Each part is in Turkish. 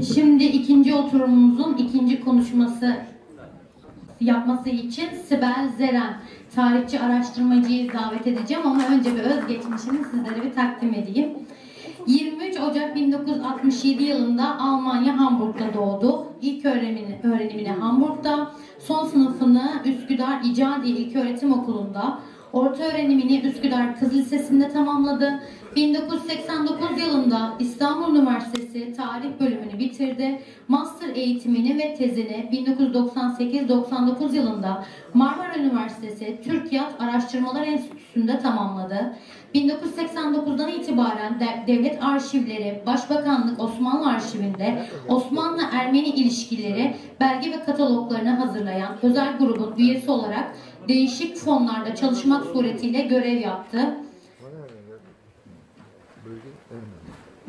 Şimdi ikinci oturumumuzun ikinci konuşması yapması için Sibel Zeren, tarihçi araştırmacıyı davet edeceğim ama önce bir özgeçmişini sizlere bir takdim edeyim. 23 Ocak 1967 yılında Almanya Hamburg'da doğdu. İlk öğrenimini Hamburg'da, son sınıfını Üsküdar İcadi İlköğretim Okulu'nda, orta öğrenimini Üsküdar Kız Lisesi'nde tamamladı. 1989 yılında İstanbul Üniversitesi Tarih bölümünü bitirdi. Master eğitimini ve tezini 1998-99 yılında Marmara Üniversitesi Türkiyat Araştırmalar Enstitüsü'nde tamamladı. 1989'dan itibaren Devlet Arşivleri, Başbakanlık Osmanlı Arşivinde Osmanlı-Ermeni ilişkileri belge ve kataloglarını hazırlayan özel grubun üyesi olarak değişik fonlarda çalışmak suretiyle görev yaptı.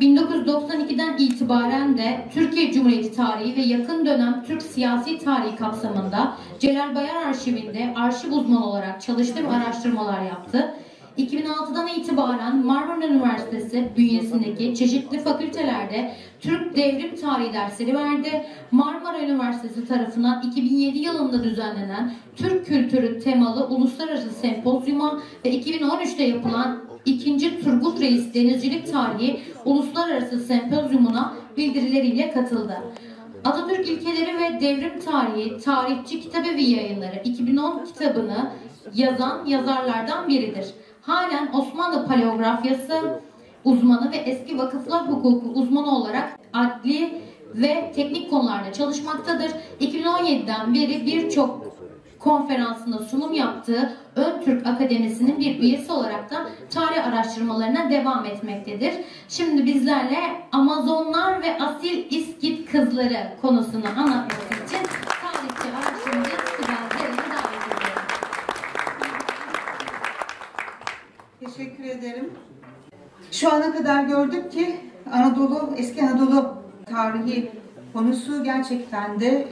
1992'den itibaren de Türkiye Cumhuriyeti tarihi ve yakın dönem Türk siyasi tarihi kapsamında Celal Bayar Arşivinde arşiv uzmanı olarak çalıştı ve araştırmalar yaptı. 2006'dan itibaren Marmara Üniversitesi bünyesindeki çeşitli fakültelerde Türk Devrim Tarihi dersleri verdi. Marmara Üniversitesi tarafından 2007 yılında düzenlenen Türk Kültürü temalı uluslararası sempozyuma ve 2013'te yapılan 2. Turgut Reis Denizcilik Tarihi Uluslararası Sempozyumuna bildirileriyle katıldı. Atatürk İlkeleri ve Devrim Tarihi Tarihçi Kitabevi Yayınları 2010 kitabını yazan yazarlardan biridir. Halen Osmanlı paleografyası uzmanı ve eski vakıflar hukuku uzmanı olarak adli ve teknik konularda çalışmaktadır. 2017'den beri birçok konferansında sunum yaptığı Ön Türk Akademisi'nin bir üyesi olarak da tarih araştırmalarına devam etmektedir. Şimdi bizlerle Amazonlar ve Asil İskit Kızları konusunu anlatması için tarihçi araştırmacı Sibel Zeren'i davet ediyorum. Teşekkür ederim. Şu ana kadar gördük ki Anadolu, eski Anadolu tarihi konusu gerçekten de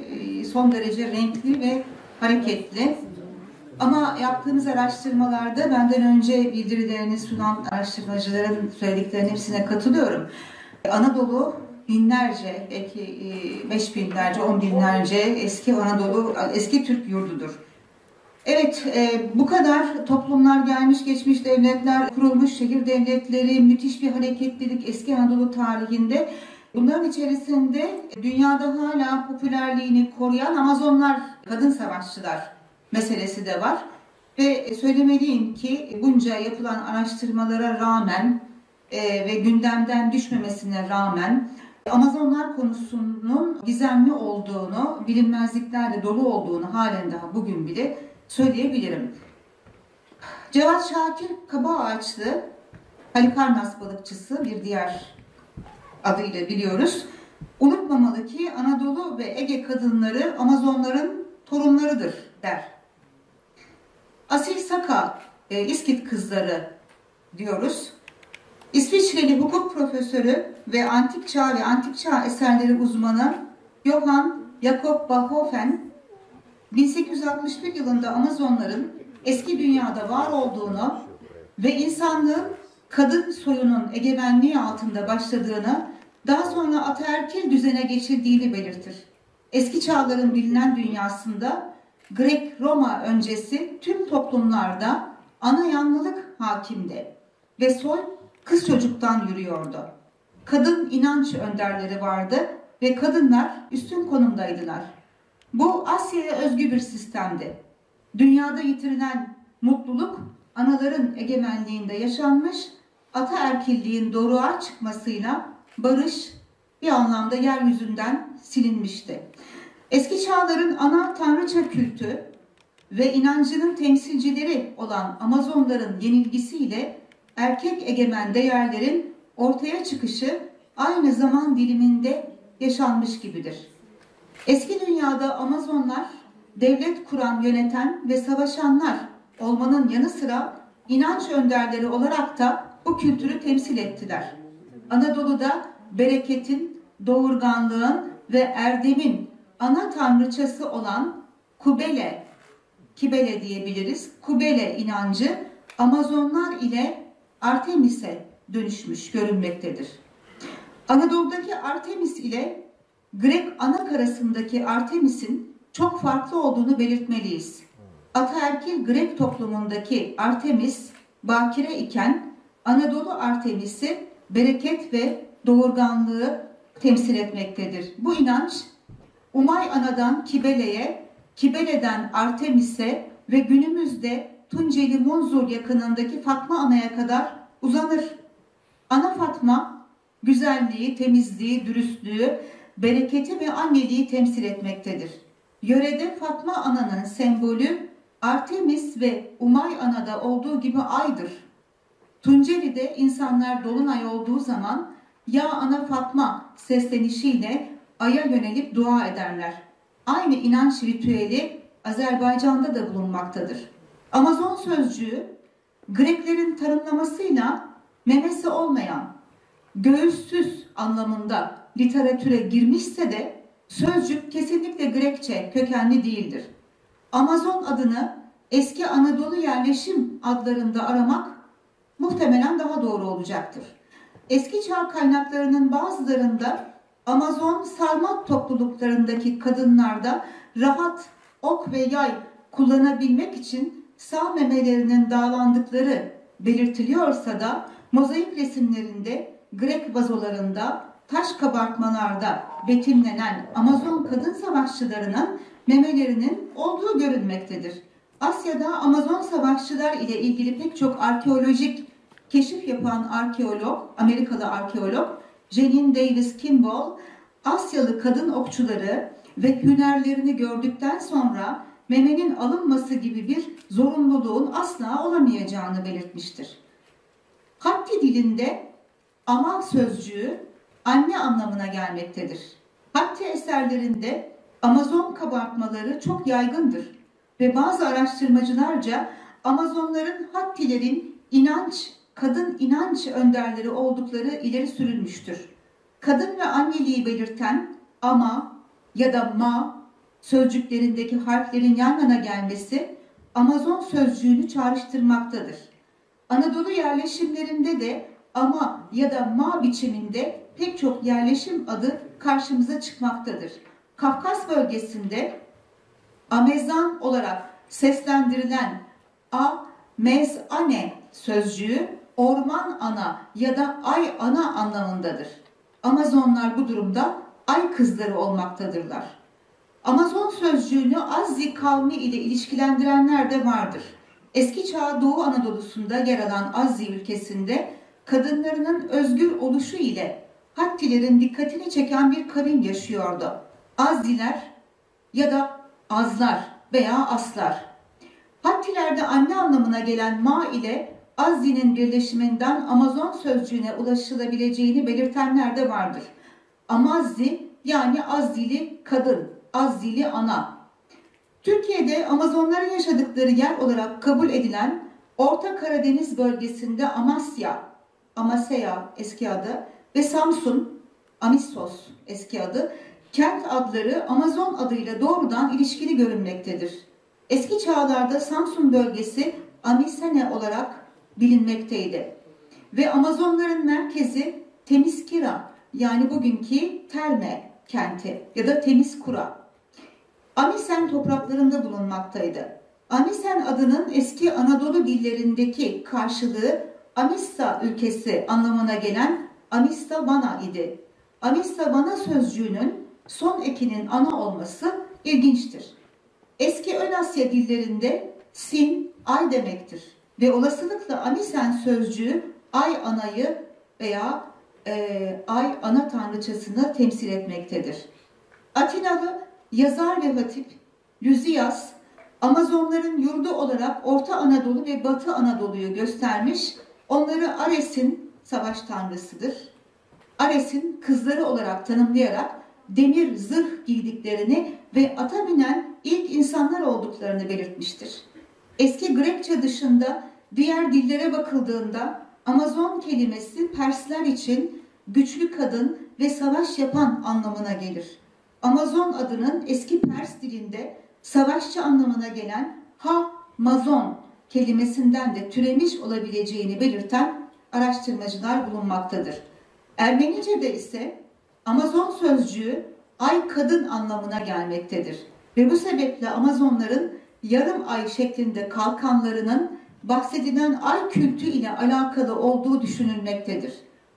son derece renkli ve hareketli. Ama yaptığımız araştırmalarda benden önce bildirilerini sunan araştırmacıların söylediklerinin hepsine katılıyorum. Anadolu binlerce, belki 5 binlerce, 10 binlerce eski Anadolu, eski Türk yurdudur. Evet, bu kadar toplumlar gelmiş geçmiş, devletler kurulmuş, şehir devletleri, müthiş bir hareketlilik eski Anadolu tarihinde. Bunların içerisinde dünyada hala popülerliğini koruyan Amazonlar, kadın savaşçılar meselesi de var. Ve söylemeliyim ki bunca yapılan araştırmalara rağmen ve gündemden düşmemesine rağmen Amazonlar konusunun gizemli olduğunu, bilinmezliklerle dolu olduğunu halen daha bugün bile söyleyebilirim. Cevat Şakir Kabaağaçlı, Halikarnas balıkçısı bir diğer adıyla biliyoruz. Unutmamalı ki Anadolu ve Ege kadınları Amazonların torunlarıdır der. Asil Saka, İskit kızları diyoruz. İsviçreli hukuk profesörü ve antik çağ eserleri uzmanı Johann Jakob Bahofen 1861 yılında Amazonların eski dünyada var olduğunu ve insanlığın kadın soyunun egemenliği altında başladığını, daha sonra ataerkil düzene geçildiğini belirtir. Eski çağların bilinen dünyasında Grek-Roma öncesi tüm toplumlarda ana yanlılık hakimdi ve soy kız çocuktan yürüyordu. Kadın inanç önderleri vardı ve kadınlar üstün konumdaydılar. Bu Asya'ya özgü bir sistemdi. Dünyada yitirilen mutluluk anaların egemenliğinde yaşanmış, ataerkilliğin doruğa çıkmasıyla barış bir anlamda yeryüzünden silinmişti. Eski çağların ana tanrıça kültü ve inancının temsilcileri olan Amazonların yenilgisiyle erkek egemen değerlerin ortaya çıkışı aynı zaman diliminde yaşanmış gibidir. Eski dünyada Amazonlar devlet kuran, yöneten ve savaşanlar olmanın yanı sıra inanç önderleri olarak da bu kültürü temsil ettiler. Anadolu'da bereketin, doğurganlığın ve erdemin ana tanrıçası olan Kibele diyebiliriz. Kubele inancı Amazonlar ile Artemis'e dönüşmüş görünmektedir. Anadolu'daki Artemis ile Grek ana karasındaki Artemis'in çok farklı olduğunu belirtmeliyiz. Ataerkil Grek toplumundaki Artemis bakire iken Anadolu Artemis'i bereket ve doğurganlığı temsil etmektedir. Bu inanç Umay Ana'dan Kibele'ye, Kibele'den Artemis'e ve günümüzde Tunceli Munzur yakınındaki Fatma Ana'ya kadar uzanır. Ana Fatma güzelliği, temizliği, dürüstlüğü, bereketi ve anneliği temsil etmektedir. Yörede Fatma Ana'nın sembolü Artemis ve Umay Ana'da olduğu gibi aydır. Tunceli'de insanlar dolunay olduğu zaman ya Ana Fatma seslenişiyle aya yönelip dua ederler. Aynı inanç ritüeli Azerbaycan'da da bulunmaktadır. Amazon sözcüğü Greklerin tanımlamasıyla memesi olmayan, göğüssüz anlamında literatüre girmişse de sözcük kesinlikle Grekçe kökenli değildir. Amazon adını eski Anadolu yerleşim adlarında aramak muhtemelen daha doğru olacaktır. Eski çağ kaynaklarının bazılarında Amazon sarmat topluluklarındaki kadınlarda rahat ok ve yay kullanabilmek için sağ memelerinin dağlandıkları belirtiliyorsa da mozaik resimlerinde, Grek vazolarında, taş kabartmalarda betimlenen Amazon kadın savaşçılarının memelerinin olduğu görülmektedir. Asya'da Amazon savaşçılar ile ilgili pek çok arkeolojik keşif yapan arkeolog, Amerikalı arkeolog Janine Davis Kimball, Asyalı kadın okçuları ve hünerlerini gördükten sonra memenin alınması gibi bir zorunluluğun asla olamayacağını belirtmiştir. Hatti dilinde ama sözcüğü anne anlamına gelmektedir. Hatti eserlerinde Amazon kabartmaları çok yaygındır ve bazı araştırmacılarca Amazonların Hattilerin kadın inanç önderleri oldukları ileri sürülmüştür. Kadın ve anneliği belirten ama ya da ma sözcüklerindeki harflerin yan yana gelmesi Amazon sözcüğünü çağrıştırmaktadır. Anadolu yerleşimlerinde de ama ya da ma biçiminde pek çok yerleşim adı karşımıza çıkmaktadır. Kafkas bölgesinde Amezan olarak seslendirilen Mezane sözcüğü orman ana ya da ay ana anlamındadır. Amazonlar bu durumda ay kızları olmaktadırlar. Amazon sözcüğünü Azzi kavmi ile ilişkilendirenler de vardır. Eski çağ Doğu Anadolu'sunda yer alan Azzi ülkesinde kadınlarının özgür oluşu ile Hattilerin dikkatini çeken bir kavim yaşıyordu. Azziler ya da Azlar veya Aslar. Hattilerde anne anlamına gelen ma ile Azzi'nin birleşiminden Amazon sözcüğüne ulaşılabileceğini belirtenler de vardır. Amazzi yani Azzili kadın, Azzili ana. Türkiye'de Amazonların yaşadıkları yer olarak kabul edilen Orta Karadeniz bölgesinde Amasya, Amasya eski adı ve Samsun, Amissos eski adı, kent adları Amazon adıyla doğrudan ilişkili görünmektedir. Eski çağlarda Samsun bölgesi Amisene olarak bilinmekteydi. Ve Amazonların merkezi Temiskira yani bugünkü Terme kenti ya da Temizkura. Amisen topraklarında bulunmaktaydı. Amisen adının eski Anadolu dillerindeki karşılığı Amissa ülkesi anlamına gelen Amistabana idi. Amistabana sözcüğünün son ekinin ana olması ilginçtir. Eski Ön Asya dillerinde sin, ay demektir. Ve olasılıkla Amisen sözcüğü ay anayı veya ay ana tanrıçasını temsil etmektedir. Atinalı yazar ve hatip Lüziyas, Amazonların yurdu olarak Orta Anadolu ve Batı Anadolu'yu göstermiş, onları Ares'in savaş tanrısıdır. Ares'in kızları olarak tanımlayarak demir zırh giydiklerini ve ata binen ilk insanlar olduklarını belirtmiştir. Eski Grekçe dışında diğer dillere bakıldığında Amazon kelimesi Persler için güçlü kadın ve savaş yapan anlamına gelir. Amazon adının eski Pers dilinde savaşçı anlamına gelen ha-mazon kelimesinden de türemiş olabileceğini belirten araştırmacılar bulunmaktadır. Ermenice'de ise Amazon sözcüğü ay kadın anlamına gelmektedir. Ve bu sebeple Amazonların yarım ay şeklinde kalkanlarının bahsedilen ay kültü ile alakalı olduğu düşünülmektedir.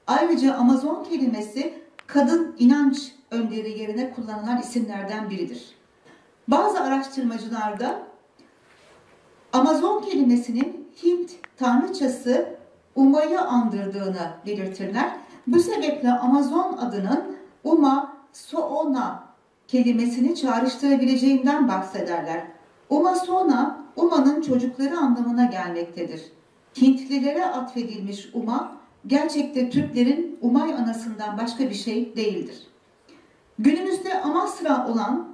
Ayrıca Amazon kelimesi kadın inanç önderi yerine kullanılan isimlerden biridir. Bazı araştırmacılar da Amazon kelimesinin Hint tanrıçası Uma'yı andırdığını belirtirler. Bu sebeple Amazon adının Uma Soona kelimesini çağrıştırabileceğinden bahsederler. Uma Soona, Uma'nın çocukları anlamına gelmektedir. Hintlilere atfedilmiş Uma, gerçekte Türklerin Umay anasından başka bir şey değildir. Günümüzde Amasra olan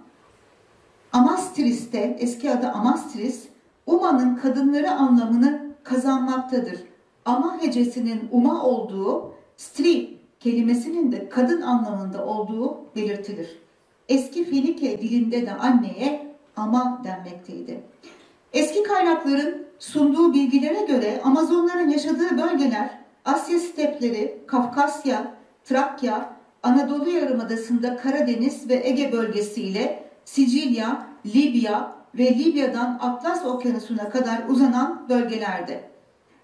Amastris'te, eski adı Amastris, Uma'nın kadınları anlamını kazanmaktadır. Ama hecesinin Uma olduğu, stri kelimesinin de kadın anlamında olduğu belirtilir. Eski Fenike dilinde de anneye ama denmekteydi. Eski kaynakların sunduğu bilgilere göre Amazonların yaşadığı bölgeler Asya stepleri, Kafkasya, Trakya, Anadolu Yarımadası'nda Karadeniz ve Ege bölgesiyle Sicilya, Libya ve Libya'dan Atlas Okyanusu'na kadar uzanan bölgelerde.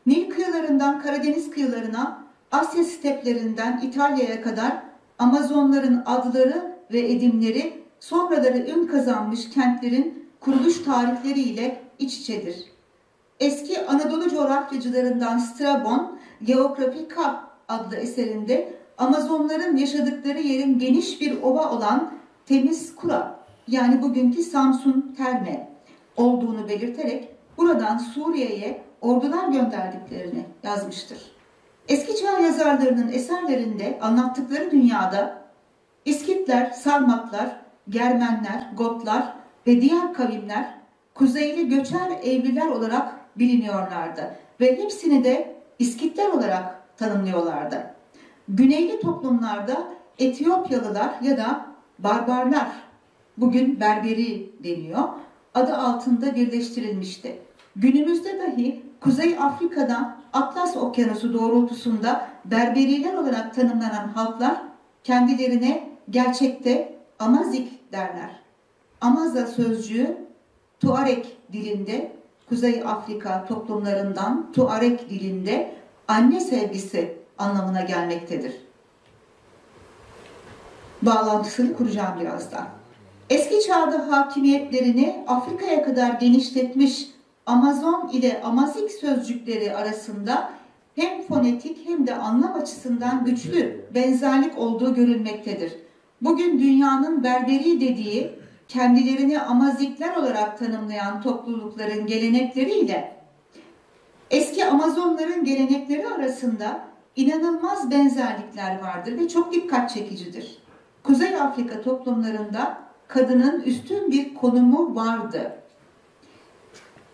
Nil kıyılarından Karadeniz kıyılarına, Asya steplerinden İtalya'ya kadar Amazonların adları ve edimleri sonraları ün kazanmış kentlerin kuruluş tarihleriyle iç içedir. Eski Anadolu coğrafyacılarından Strabon, Geographica adlı eserinde Amazonların yaşadıkları yerin geniş bir ova olan Temizkura, yani bugünkü Samsun Terme olduğunu belirterek buradan Suriye'ye ordular gönderdiklerini yazmıştır. Eski çağ yazarlarının eserlerinde anlattıkları dünyada İskitler, Sarmatlar, Germenler, Gotlar ve diğer kavimler kuzeyli göçer evliler olarak biliniyorlardı ve hepsini de İskitler olarak tanımlıyorlardı. Güneyli toplumlarda Etiyopyalılar ya da Barbarlar, bugün Berberi deniyor, adı altında birleştirilmişti. Günümüzde dahi Kuzey Afrika'da Atlas Okyanusu doğrultusunda Berberiler olarak tanımlanan halklar kendilerine gerçekte Amazik derler. Amaza sözcüğü Tuareg dilinde, Kuzey Afrika toplumlarından Tuareg dilinde anne sevgisi anlamına gelmektedir. Bağlantısını kuracağım birazdan. Eski çağda hakimiyetlerini Afrika'ya kadar genişletmiş Amazon ile Amazik sözcükleri arasında hem fonetik hem de anlam açısından güçlü benzerlik olduğu görülmektedir. Bugün dünyanın Berberi dediği, kendilerini Amazikler olarak tanımlayan toplulukların gelenekleriyle eski Amazonların gelenekleri arasında inanılmaz benzerlikler vardır ve çok dikkat çekicidir. Kuzey Afrika toplumlarında kadının üstün bir konumu vardı.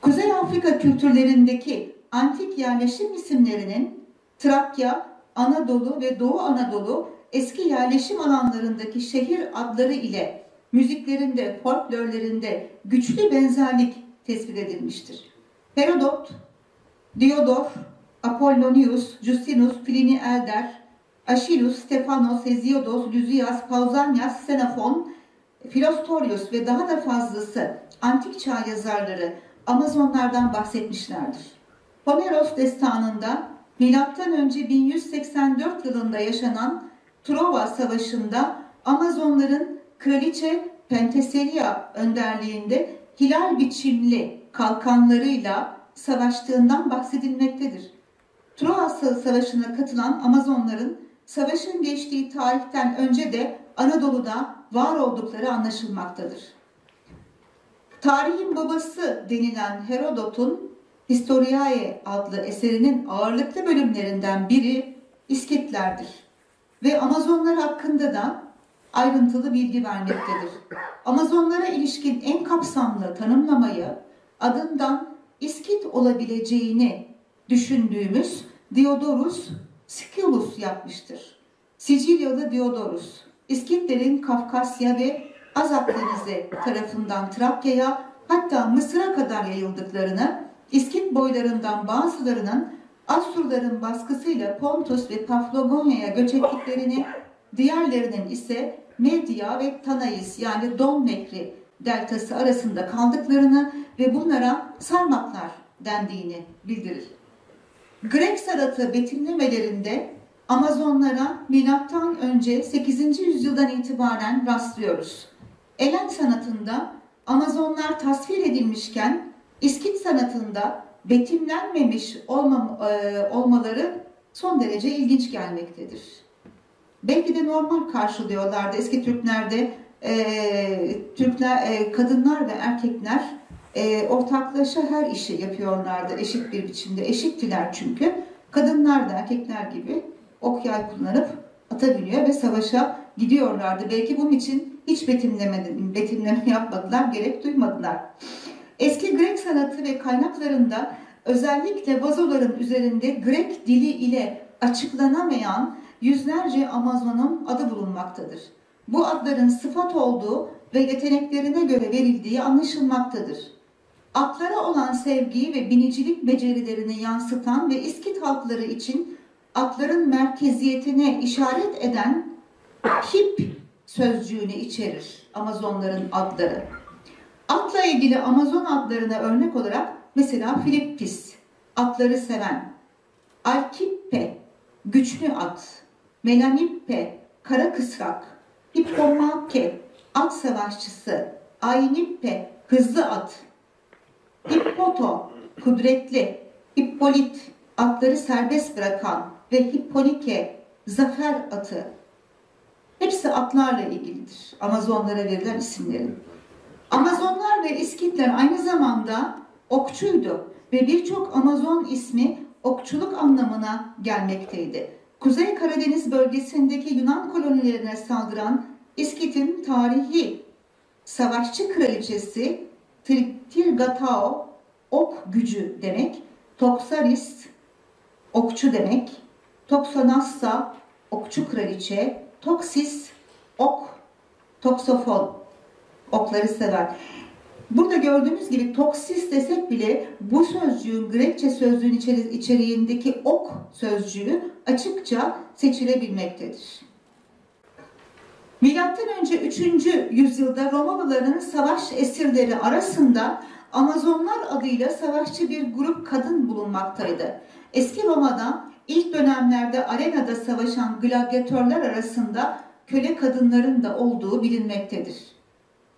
Kuzey Afrika kültürlerindeki antik yerleşim isimlerinin Trakya, Anadolu ve Doğu Anadolu eski yerleşim alanlarındaki şehir adları ile müziklerinde, folklorlarında güçlü benzerlik tespit edilmiştir. Herodot, Diodor, Apollonius, Justinus, Pliny Elder, Aeschylus, Stephanos, Heziodos, Lysias, Pausanias, Xenofon, Philostorius ve daha da fazlası antik çağ yazarları Amazonlardan bahsetmişlerdir. Homeros destanında M.Ö. 1184 yılında yaşanan Truva Savaşı'nda Amazonların kraliçe Penthesilea önderliğinde hilal biçimli kalkanlarıyla savaştığından bahsedilmektedir. Truva Savaşı'na katılan Amazonların savaşın geçtiği tarihten önce de Anadolu'da var oldukları anlaşılmaktadır. Tarihin babası denilen Herodot'un Historiae adlı eserinin ağırlıklı bölümlerinden biri İskitlerdir. Ve Amazonlar hakkında da ayrıntılı bilgi vermektedir. Amazonlara ilişkin en kapsamlı tanımlamayı adından İskit olabileceğini düşündüğümüz Diodorus Siculus yapmıştır. Sicilyalı Diodorus, İskitlerin Kafkasya ve Azak Denizi tarafından Trakya'ya hatta Mısır'a kadar yayıldıklarını, İskit boylarından bazılarının Asurların baskısıyla Pontus ve Paflagonya'ya göç ettiklerini, diğerlerinin ise Medya ve Tanais yani Don Nehri deltası arasında kaldıklarını ve bunlara sarmaklar dendiğini bildirir. Grek sanatı betimlemelerinde Amazonlara milattan önce 8. yüzyıldan itibaren rastlıyoruz. Elen sanatında Amazonlar tasvir edilmişken İskit sanatında betimlenmemiş olmaları son derece ilginç gelmektedir. Belki de normal karşılıyorlardı eski Türklerde kadınlar ve erkekler ortaklaşa her işi yapıyorlardı eşit bir biçimde. Eşittiler çünkü. Kadınlar da erkekler gibi ok yay kullanıp ata biniyor ve savaşa gidiyorlardı. Belki bunun için hiç betimleme yapmadılar, gerek duymadılar. Eski Grek sanatı ve kaynaklarında özellikle vazoların üzerinde Grek dili ile açıklanamayan yüzlerce Amazon'un adı bulunmaktadır. Bu adların sıfat olduğu ve yeteneklerine göre verildiği anlaşılmaktadır. Atlara olan sevgiyi ve binicilik becerilerini yansıtan ve İskit halkları için atların merkeziyetine işaret eden hip sözcüğünü içerir Amazonların adları. Atla ilgili Amazon adlarına örnek olarak mesela Filippis, atları seven, Alkippe, güçlü at, Melanippe, kara kısrak, Hippomake, at savaşçısı, Ainippe, hızlı at, Hippoto, kudretli, Hippolit, atları serbest bırakan ve Hipponike, zafer atı. Hepsi atlarla ilgilidir. Amazonlara verilen isimlerin. Amazonlar ve İskitler aynı zamanda okçuydu ve birçok Amazon ismi okçuluk anlamına gelmekteydi. Kuzey Karadeniz bölgesindeki Yunan kolonilerine saldıran İskit'in tarihi savaşçı kraliçesi Tirgatao, ok gücü demek, Toksaris, okçu demek, Toksonassa, okçu kraliçe, Toksis, ok, toksofon, okları sever. Burada gördüğünüz gibi toksis desek bile bu sözcüğün Grekçe sözcüğün içeriğindeki ok sözcüğü açıkça seçilebilmektedir. Milattan önce 3. yüzyılda Romalıların savaş esirleri arasında Amazonlar adıyla savaşçı bir grup kadın bulunmaktaydı. Eski Roma'da ilk dönemlerde arenada savaşan gladyatörler arasında köle kadınların da olduğu bilinmektedir.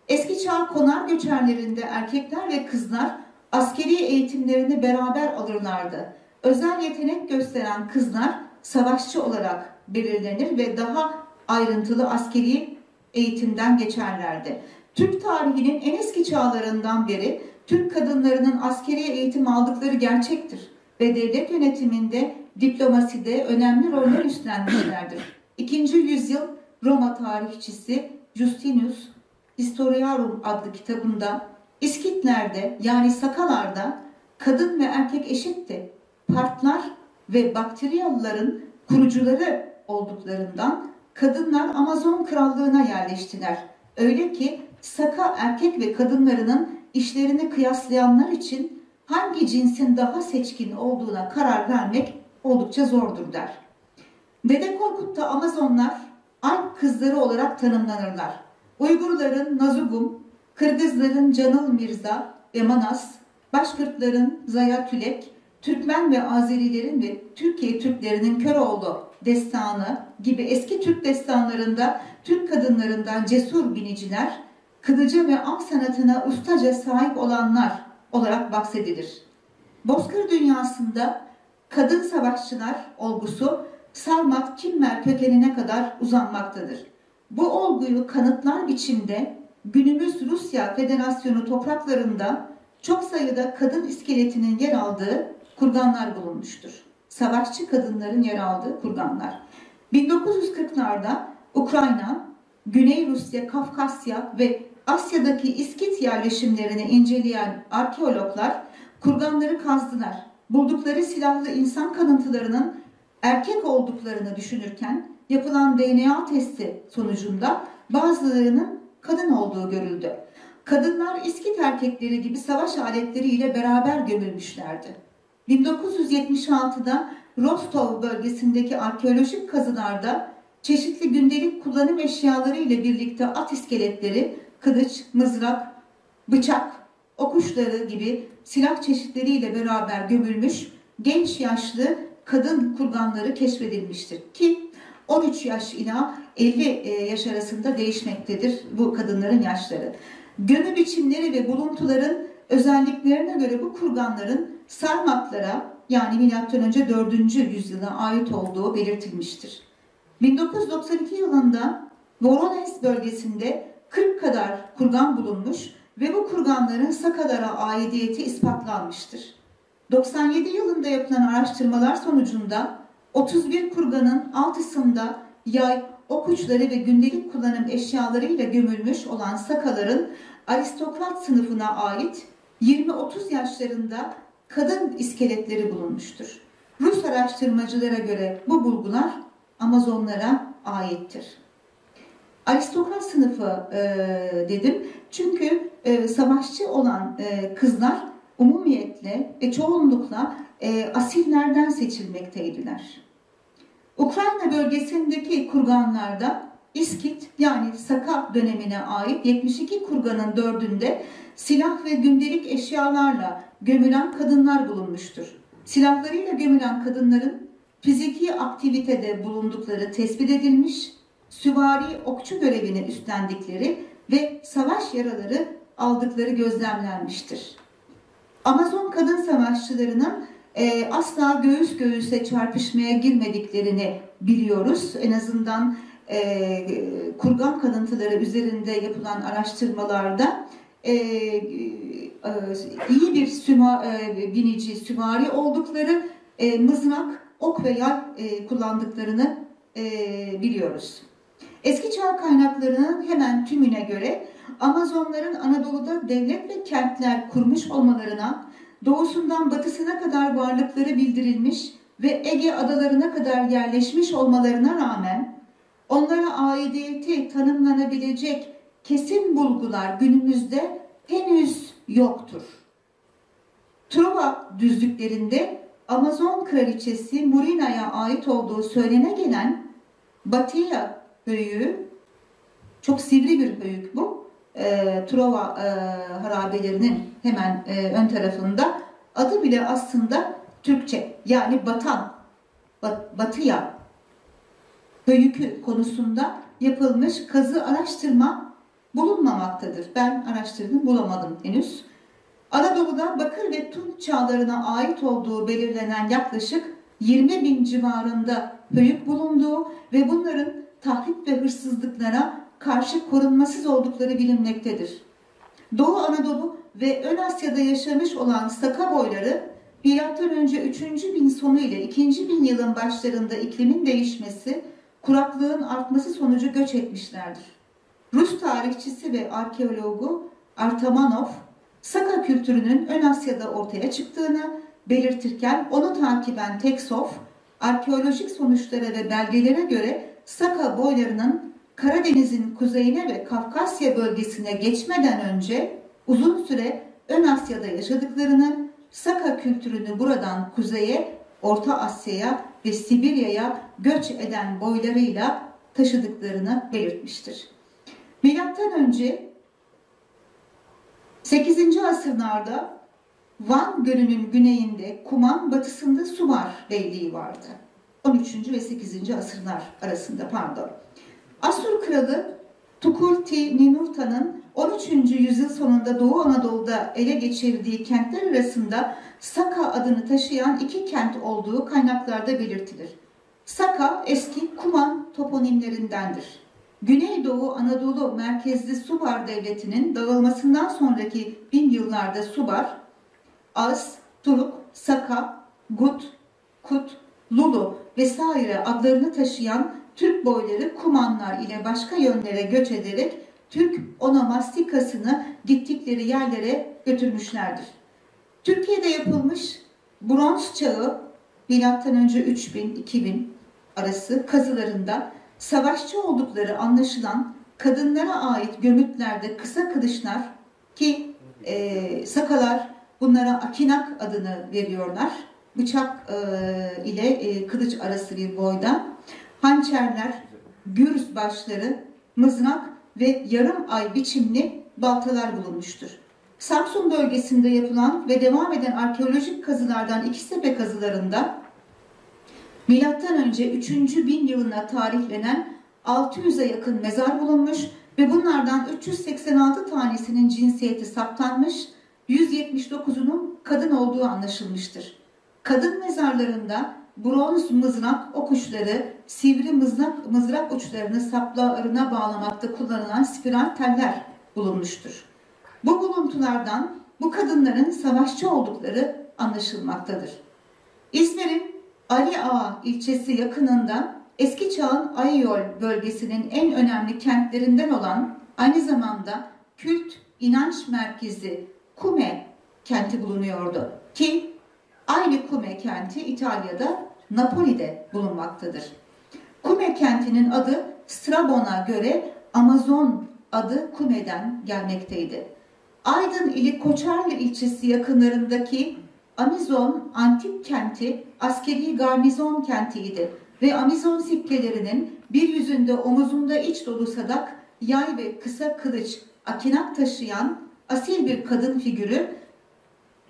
Eski çağ konar göçerlerinde erkekler ve kızlar askeri eğitimlerini beraber alırlardı. Özel yetenek gösteren kızlar savaşçı olarak belirlenir ve daha ayrıntılı askeri eğitimden geçerlerdi. Türk tarihinin en eski çağlarından beri Türk kadınlarının askeri eğitim aldıkları gerçektir ve devlet yönetiminde, diplomaside önemli roller üstlenmişlerdir. 2. yüzyıl Roma tarihçisi Justinus Historiarum adlı kitabında İskitlerde yani Sakalarda kadın ve erkek eşitti. Partlar ve Bakteriyalıların kurucuları olduklarından kadınlar Amazon krallığına yerleştiler. Öyle ki Saka erkek ve kadınlarının işlerini kıyaslayanlar için hangi cinsin daha seçkin olduğuna karar vermek oldukça zordur der. Dede Korkut'ta Amazonlar Alp kızları olarak tanımlanırlar. Uygurların Nazugum, Kırgızların Canıl Mirza ve Manas, Başkırtların Zayatülek, Türkmen ve Azerilerin ve Türkiye Türklerinin Köroğlu destanı gibi eski Türk destanlarında Türk kadınlarından cesur biniciler, kılıcı ve av sanatına ustaca sahip olanlar olarak bahsedilir. Bozkır dünyasında kadın savaşçılar olgusu Sarmat-Kimmer kökenine kadar uzanmaktadır. Bu olguyu kanıtlar biçimde günümüz Rusya Federasyonu topraklarında çok sayıda kadın iskeletinin yer aldığı kurganlar bulunmuştur. Savaşçı kadınların yer aldığı kurganlar. 1940'larda Ukrayna, Güney Rusya, Kafkasya ve Asya'daki İskit yerleşimlerini inceleyen arkeologlar kurganları kazdılar. Buldukları silahlı insan kalıntılarının erkek olduklarını düşünürken yapılan DNA testi sonucunda bazılarının kadın olduğu görüldü. Kadınlar İskit erkekleri gibi savaş aletleriyle beraber gömülmüşlerdi. 1976'da Rostov bölgesindeki arkeolojik kazılarda çeşitli gündelik kullanım eşyaları ile birlikte at iskeletleri, kılıç, mızrak, bıçak, ok uçları gibi silah çeşitleriyle beraber gömülmüş genç yaşlı kadın kurganları keşfedilmiştir ki 13 yaş ila 50 yaş arasında değişmektedir bu kadınların yaşları. Gömü biçimleri ve buluntuların özelliklerine göre bu kurganların Sarmatlara yani M.Ö. 4. yüzyıla ait olduğu belirtilmiştir. 1992 yılında Voronezh bölgesinde 40 kadar kurgan bulunmuş ve bu kurganların Sakalara aidiyeti ispatlanmıştır. 97 yılında yapılan araştırmalar sonucunda 31 kurganın altısında yay, ok uçları ve gündelik kullanım eşyalarıyla gömülmüş olan Sakaların aristokrat sınıfına ait 20-30 yaşlarında kadın iskeletleri bulunmuştur. Rus araştırmacılara göre bu bulgular Amazonlara aittir. Aristokrat sınıfı dedim çünkü savaşçı olan kızlar umumiyetle ve çoğunlukla asillerden seçilmekteydiler. Ukrayna bölgesindeki kurganlarda İskit yani Saka dönemine ait 72 kurganın 4'ünde silah ve gündelik eşyalarla gömülen kadınlar bulunmuştur. Silahlarıyla gömülen kadınların fiziki aktivitede bulundukları tespit edilmiş, süvari okçu görevini üstlendikleri ve savaş yaraları aldıkları gözlemlenmiştir. Amazon kadın savaşçılarının asla göğüs göğüse çarpışmaya girmediklerini biliyoruz. En azından kurgan kalıntıları üzerinde yapılan araştırmalarda iyi bir binici, süvari oldukları, mızrak, ok ve yay kullandıklarını biliyoruz. Eski çağ kaynaklarının hemen tümüne göre Amazonların Anadolu'da devlet ve kentler kurmuş olmalarına, doğusundan batısına kadar varlıkları bildirilmiş ve Ege adalarına kadar yerleşmiş olmalarına rağmen onlara aidiyeti tanımlanabilecek kesin bulgular günümüzde henüz yoktur. Trova düzlüklerinde Amazon kraliçesi Murina'ya ait olduğu söylene gelen Batia höyüğü, çok sivri bir höyük bu, Trova harabelerinin hemen ön tarafında, adı bile aslında Türkçe yani batan, batıya höyükü konusunda yapılmış kazı araştırma bulunmamaktadır. Ben araştırdım, bulamadım henüz. Anadolu'da Bakır ve Tunç çağlarına ait olduğu belirlenen yaklaşık 20.000 civarında höyük bulunduğu ve bunların tahrip ve hırsızlıklara karşı korunmasız oldukları bilinmektedir. Doğu Anadolu ve Ön Asya'da yaşamış olan Saka boyları M.Ö. 3. bin sonu ile 2. bin yılın başlarında iklimin değişmesi, kuraklığın artması sonucu göç etmişlerdir. Rus tarihçisi ve arkeologu Artamanov, Saka kültürünün Ön Asya'da ortaya çıktığını belirtirken onu takiben Teksov, arkeolojik sonuçlara ve belgelere göre Saka boylarının Karadeniz'in kuzeyine ve Kafkasya bölgesine geçmeden önce uzun süre Ön Asya'da yaşadıklarını, Saka kültürünü buradan kuzeye, Orta Asya'ya ve Sibirya'ya göç eden boylarıyla taşıdıklarını belirtmiştir. Milattan önce 8. asırlarda Van Gölü'nün güneyinde, Kuman batısında Subar Beyliği vardı. 13. ve 8. asırlar arasında pardon. Asur kralı Tukulti-Ninurta'nın 13. yüzyıl sonunda Doğu Anadolu'da ele geçirdiği kentler arasında Saka adını taşıyan 2 kent olduğu kaynaklarda belirtilir. Saka eski Kuman toponimlerindendir. Güneydoğu Anadolu merkezli Subar devletinin dağılmasından sonraki 1000 yıllarda Subar, Az, Turuk, Saka, Gut, Kut, Lulu vesaire adlarını taşıyan Türk boyları Kumanlar ile başka yönlere göç ederek Türk onomastikasını gittikleri yerlere götürmüşlerdir. Türkiye'de yapılmış Bronz Çağı M.Ö. 3000-2000 arası kazılarında savaşçı oldukları anlaşılan kadınlara ait gömütlerde kısa kılıçlar ki Sakalar bunlara akinak adını veriyorlar. Bıçak ile kılıç arası bir boyda. Hançerler, gürz başları, mızrak ve yarım ay biçimli baltalar bulunmuştur. Samsun bölgesinde yapılan ve devam eden arkeolojik kazılardan İkiztepe kazılarında M.Ö. 3. bin yılına tarihlenen 600'e yakın mezar bulunmuş ve bunlardan 386 tanesinin cinsiyeti saptanmış, 179'unun kadın olduğu anlaşılmıştır. Kadın mezarlarında bronz mızrak ok uçları, sivri mızrak uçlarını saplarına bağlamakta kullanılan spiral teller bulunmuştur. Bu buluntulardan bu kadınların savaşçı oldukları anlaşılmaktadır. İzmir'in Ali Ağa ilçesi yakınında eski çağın Ayyol bölgesinin en önemli kentlerinden olan, aynı zamanda kült inanç merkezi Cume kenti bulunuyordu ki aynı Cume kenti İtalya'da Napoli'de bulunmaktadır. Cume kentinin adı Strabon'a göre Amazon adı Cume'den gelmekteydi. Aydın ili Koçarlı ilçesi yakınlarındaki Amazon antik kenti askeri garnizon kentiydi ve Amazon sikkelerinin bir yüzünde omuzunda iç dolu sadak, yay ve kısa kılıç, akinak taşıyan asil bir kadın figürü,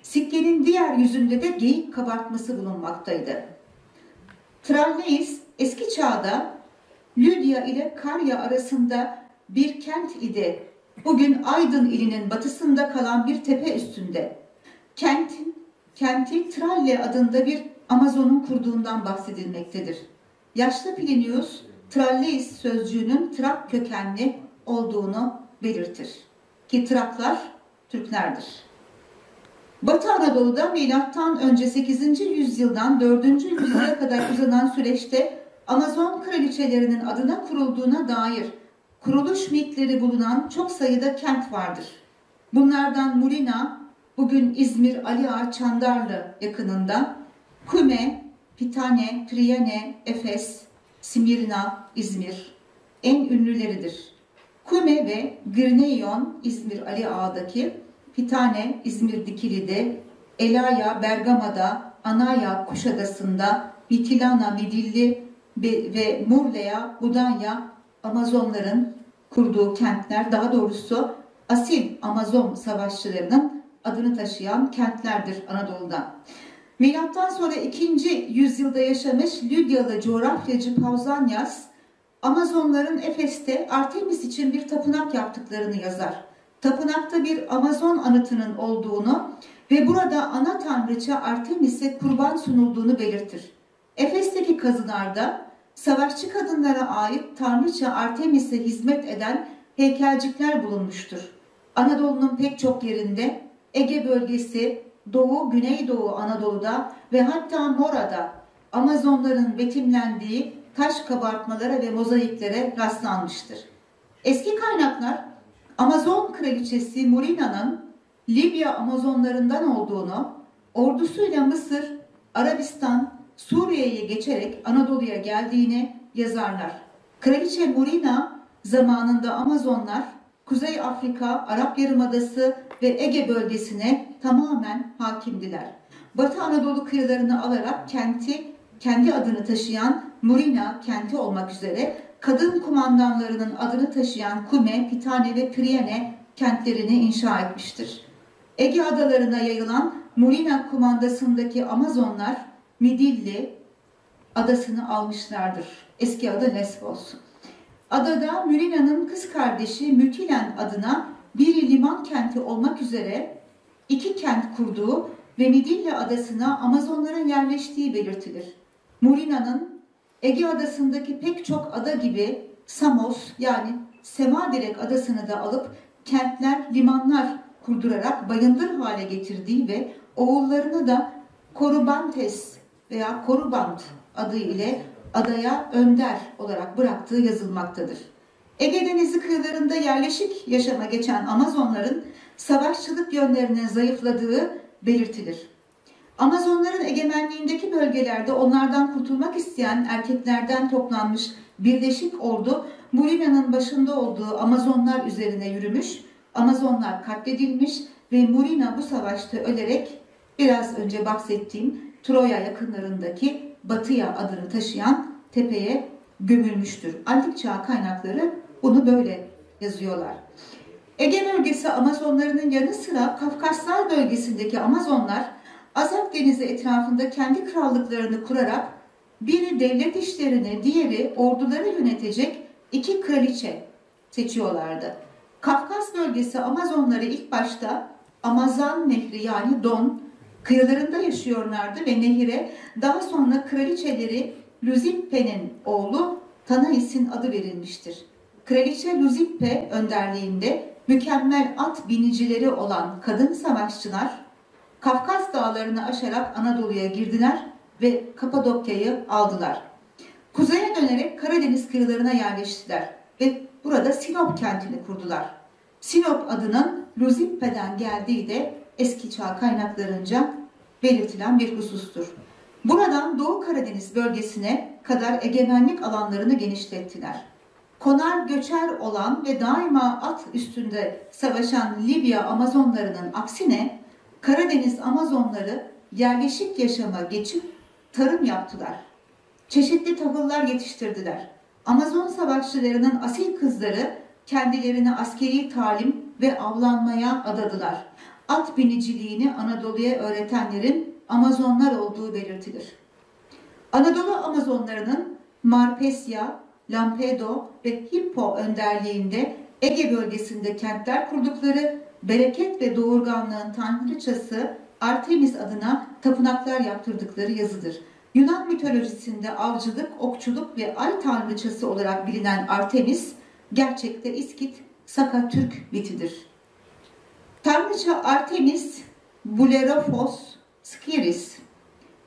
sikkenin diğer yüzünde de geyik kabartması bulunmaktaydı. Tralleis eski çağda Lydia ile Karya arasında bir kent idi. Bugün Aydın ilinin batısında kalan bir tepe üstünde. Kenti Tralle adında bir Amazon'un kurduğundan bahsedilmektedir. Yaşlı Plinius, Tralleis sözcüğünün Trak kökenli olduğunu belirtir. Ki Traklar Türklerdir. Batı Anadolu'da M.Ö. 8. yüzyıldan 4. yüzyıla kadar uzanan süreçte Amazon kraliçelerinin adına kurulduğuna dair kuruluş mitleri bulunan çok sayıda kent vardır. Bunlardan Murina, bugün İzmir Ali Ağa Çandarlı yakınında, Cume, Pitane, Priene, Efes, Simirna, İzmir en ünlüleridir. Cume ve Girneion İzmir Ali Ağa'daki, Pitane İzmir Dikili'de, Elaya Bergama'da, Anaya Kuşadası'nda, Mitilana Midilli ve Murlea Budanya Amazonların kurduğu kentler, daha doğrusu asil Amazon savaşçılarının adını taşıyan kentlerdir Anadolu'da. Milattan sonra 2. yüzyılda yaşamış Lidyalı coğrafyacı Pausanias, Amazonların Efes'te Artemis için bir tapınak yaptıklarını yazar. Tapınakta bir Amazon anıtının olduğunu ve burada ana tanrıça Artemis'e kurban sunulduğunu belirtir. Efes'teki kazılarda savaşçı kadınlara ait tanrıça Artemis'e hizmet eden heykelcikler bulunmuştur. Anadolu'nun pek çok yerinde, Ege bölgesi, Doğu, Güneydoğu Anadolu'da ve hatta Mora'da Amazonların betimlendiği taş kabartmalara ve mozaiklere rastlanmıştır. Eski kaynaklar Amazon kraliçesi Murina'nın Libya Amazonlarından olduğunu, ordusuyla Mısır, Arabistan, Suriye'ye geçerek Anadolu'ya geldiğini yazarlar. Kraliçe Murina zamanında Amazonlar Kuzey Afrika, Arap Yarımadası ve Ege bölgesine tamamen hakimdiler. Batı Anadolu kıyılarını alarak kendi adını taşıyan Murina kenti olmak üzere kadın kumandanlarının adını taşıyan Cume, Pitane ve Priene kentlerini inşa etmiştir. Ege adalarına yayılan Murina kumandasındaki Amazonlar Midilli adasını almışlardır. Eski adı Lesbos. Adada Murina'nın kız kardeşi Mütilen adına biri liman kenti olmak üzere 2 kent kurduğu ve Midilli adasına Amazonların yerleştiği belirtilir. Murina'nın Ege adasındaki pek çok ada gibi Samos yani Semadirek adasını da alıp kentler, limanlar kurdurarak bayındır hale getirdiği ve oğullarını da Korubantes veya Korubant adı ile adaya önder olarak bıraktığı yazılmaktadır. Ege Denizi kıyılarında yerleşik yaşama geçen Amazonların savaşçılık yönlerinin zayıfladığı belirtilir. Amazonların egemenliğindeki bölgelerde onlardan kurtulmak isteyen erkeklerden toplanmış birleşik ordu Murina'nın başında olduğu Amazonlar üzerine yürümüş, Amazonlar katledilmiş ve Murina bu savaşta ölerek biraz önce bahsettiğim Troya yakınlarındaki Batıya adını taşıyan tepeye gömülmüştür. Antik çağ kaynakları bunu böyle yazıyorlar. Ege bölgesi Amazonlarının yanı sıra Kafkaslar bölgesindeki Amazonlar Azak Denizi etrafında kendi krallıklarını kurarak biri devlet işlerini, diğeri orduları yönetecek iki kraliçe seçiyorlardı. Kafkas bölgesi Amazonları ilk başta Amazon Nehri yani Don kıyılarında yaşıyorlardı ve nehire daha sonra kraliçeleri Luzippe'nin oğlu Tanais'in adı verilmiştir. Kraliçe Luzippe önderliğinde mükemmel at binicileri olan kadın savaşçılar Kafkas dağlarını aşarak Anadolu'ya girdiler ve Kapadokya'yı aldılar. Kuzeye dönerek Karadeniz kıyılarına yerleştiler ve burada Sinop kentini kurdular. Sinop adının Luzippe'den geldiği de eski çağ kaynaklarınca belirtilen bir husustur. Buradan Doğu Karadeniz bölgesine kadar egemenlik alanlarını genişlettiler. Konar göçer olan ve daima at üstünde savaşan Libya Amazonlarının aksine Karadeniz Amazonları yerleşik yaşama geçip tarım yaptılar. Çeşitli tahıllar yetiştirdiler. Amazon savaşçılarının asil kızları kendilerini askeri talim ve avlanmaya adadılar. At biniciliğini Anadolu'ya öğretenlerin Amazonlar olduğu belirtilir. Anadolu Amazonlarının Marpesya, Lampedo ve Hippo önderliğinde Ege bölgesinde kentler kurdukları, bereket ve doğurganlığın tanrıçası Artemis adına tapınaklar yaptırdıkları yazıdır. Yunan mitolojisinde avcılık, okçuluk ve ay tanrıçası olarak bilinen Artemis, gerçekte İskit, Saka Türk mitidir. Tanrıça Artemis, Bulerofos, Skiris,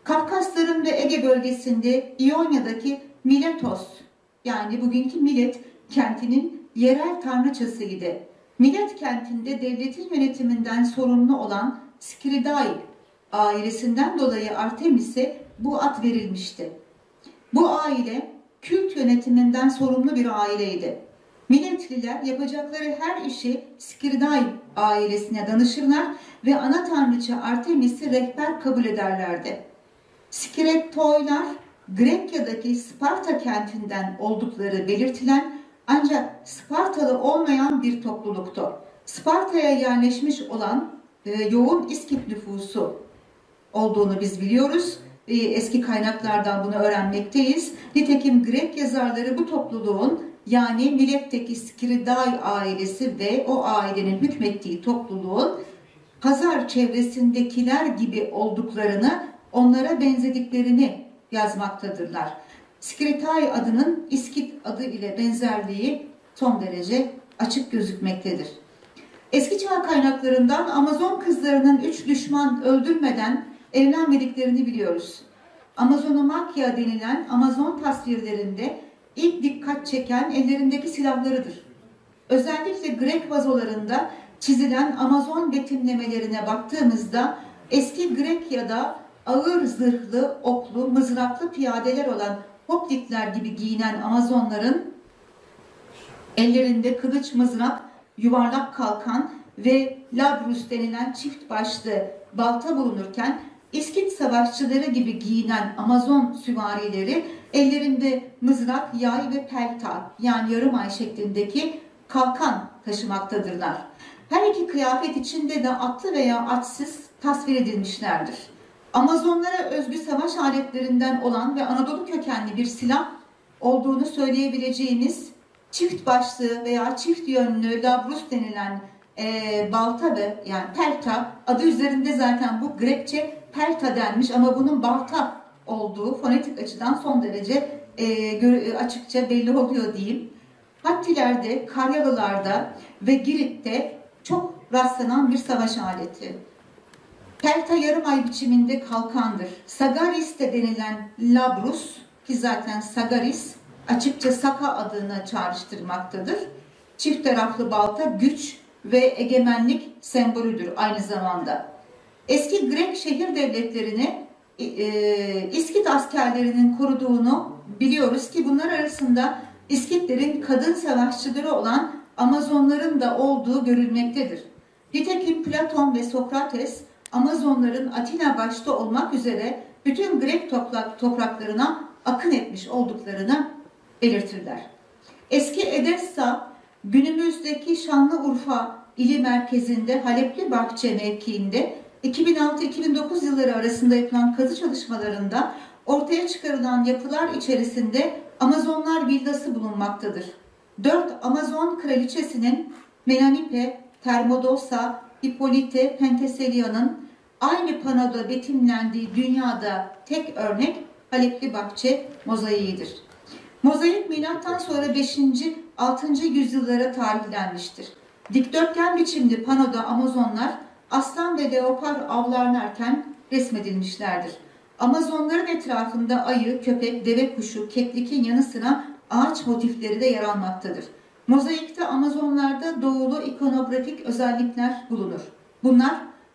Kafkasların ve Ege bölgesinde İonya'daki Miletos, yani bugünkü Milet kentinin yerel tanrıçasıydı. Milet kentinde devletin yönetiminden sorumlu olan Skiridae ailesinden dolayı Artemis'e bu ad verilmişti. Bu aile kült yönetiminden sorumlu bir aileydi. Miletliler yapacakları her işi Skiridae ailesine danışırlar ve ana tanrıça Artemis'i rehber kabul ederlerdi. Skiretoylar Grekya'daki Sparta kentinden oldukları belirtilen ancak Spartalı olmayan bir topluluktu. Sparta'ya yerleşmiş olan yoğun İskit nüfusu olduğunu biz biliyoruz. Eski kaynaklardan bunu öğrenmekteyiz. Nitekim Grek yazarları bu topluluğun yani Milet'teki Skiridae ailesi ve o ailenin hükmettiği topluluğun Hazar çevresindekiler gibi olduklarını, onlara benzediklerini yazmaktadırlar. Skiridae adının İskit adı ile benzerliği son derece açık gözükmektedir. Eski çağ kaynaklarından Amazon kızlarının 3 düşman öldürmeden evlenmediklerini biliyoruz. Amazonomakya denilen Amazon tasvirlerinde ilk dikkat çeken ellerindeki silahlarıdır. Özellikle Grek vazolarında çizilen Amazon betimlemelerine baktığımızda eski Grek ya da ağır zırhlı, oklu, mızraklı piyadeler olan hoplitler gibi giyinen Amazonların ellerinde kılıç, mızrak, yuvarlak kalkan ve labrus denilen çift başlı balta bulunurken İskit savaşçıları gibi giyinen Amazon süvarileri ellerinde mızrak, yay ve pelta yani yarım ay şeklindeki kalkan taşımaktadırlar. Her iki kıyafet içinde de atlı veya atsız tasvir edilmişlerdir. Amazonlara özgü savaş aletlerinden olan ve Anadolu kökenli bir silah olduğunu söyleyebileceğimiz çift başlı veya çift yönlü labrus denilen balta ve yani pelta adı üzerinde zaten bu Grekçe pelta denmiş ama bunun balta olduğu fonetik açıdan son derece açıkça belli oluyor diyeyim. Hattilerde, Karyalılarda ve Girit'te çok rastlanan bir savaş aleti. Pelta yarım ay biçiminde kalkandır. Sagaris de denilen labrus ki zaten sagaris açıkça Saka adını çağrıştırmaktadır. Çift taraflı balta güç ve egemenlik sembolüdür aynı zamanda. Eski Grek şehir devletlerini İskit askerlerinin koruduğunu biliyoruz ki bunlar arasında İskitlerin kadın savaşçıları olan Amazonların da olduğu görülmektedir. Nitekim Platon ve Sokrates Amazonların Atina başta olmak üzere bütün Grek topraklarına akın etmiş olduklarını belirtirler. Eski Edessa, günümüzdeki Şanlıurfa ili merkezinde Halepli Bahçe mevkiinde 2006-2009 yılları arasında yapılan kazı çalışmalarında ortaya çıkarılan yapılar içerisinde Amazonlar villası bulunmaktadır. 4 Amazon kraliçesinin Melanipe, Termodosa, Hippolyte, Penthesilia'nın aynı panoda betimlendiği dünyada tek örnek Halepli Bahçe mozaiğidir. Mozaik milattan sonra 5. 6. yüzyıllara tarihlenmiştir. Dikdörtgen biçimli panoda Amazonlar aslan ve leopar avlanırken resmedilmişlerdir. Amazonların etrafında ayı, köpek, deve kuşu, keklikin yanı sıra ağaç motifleri de yer almaktadır. Mozaikte Amazonlarda doğulu ikonografik özellikler bulunur. Bunlar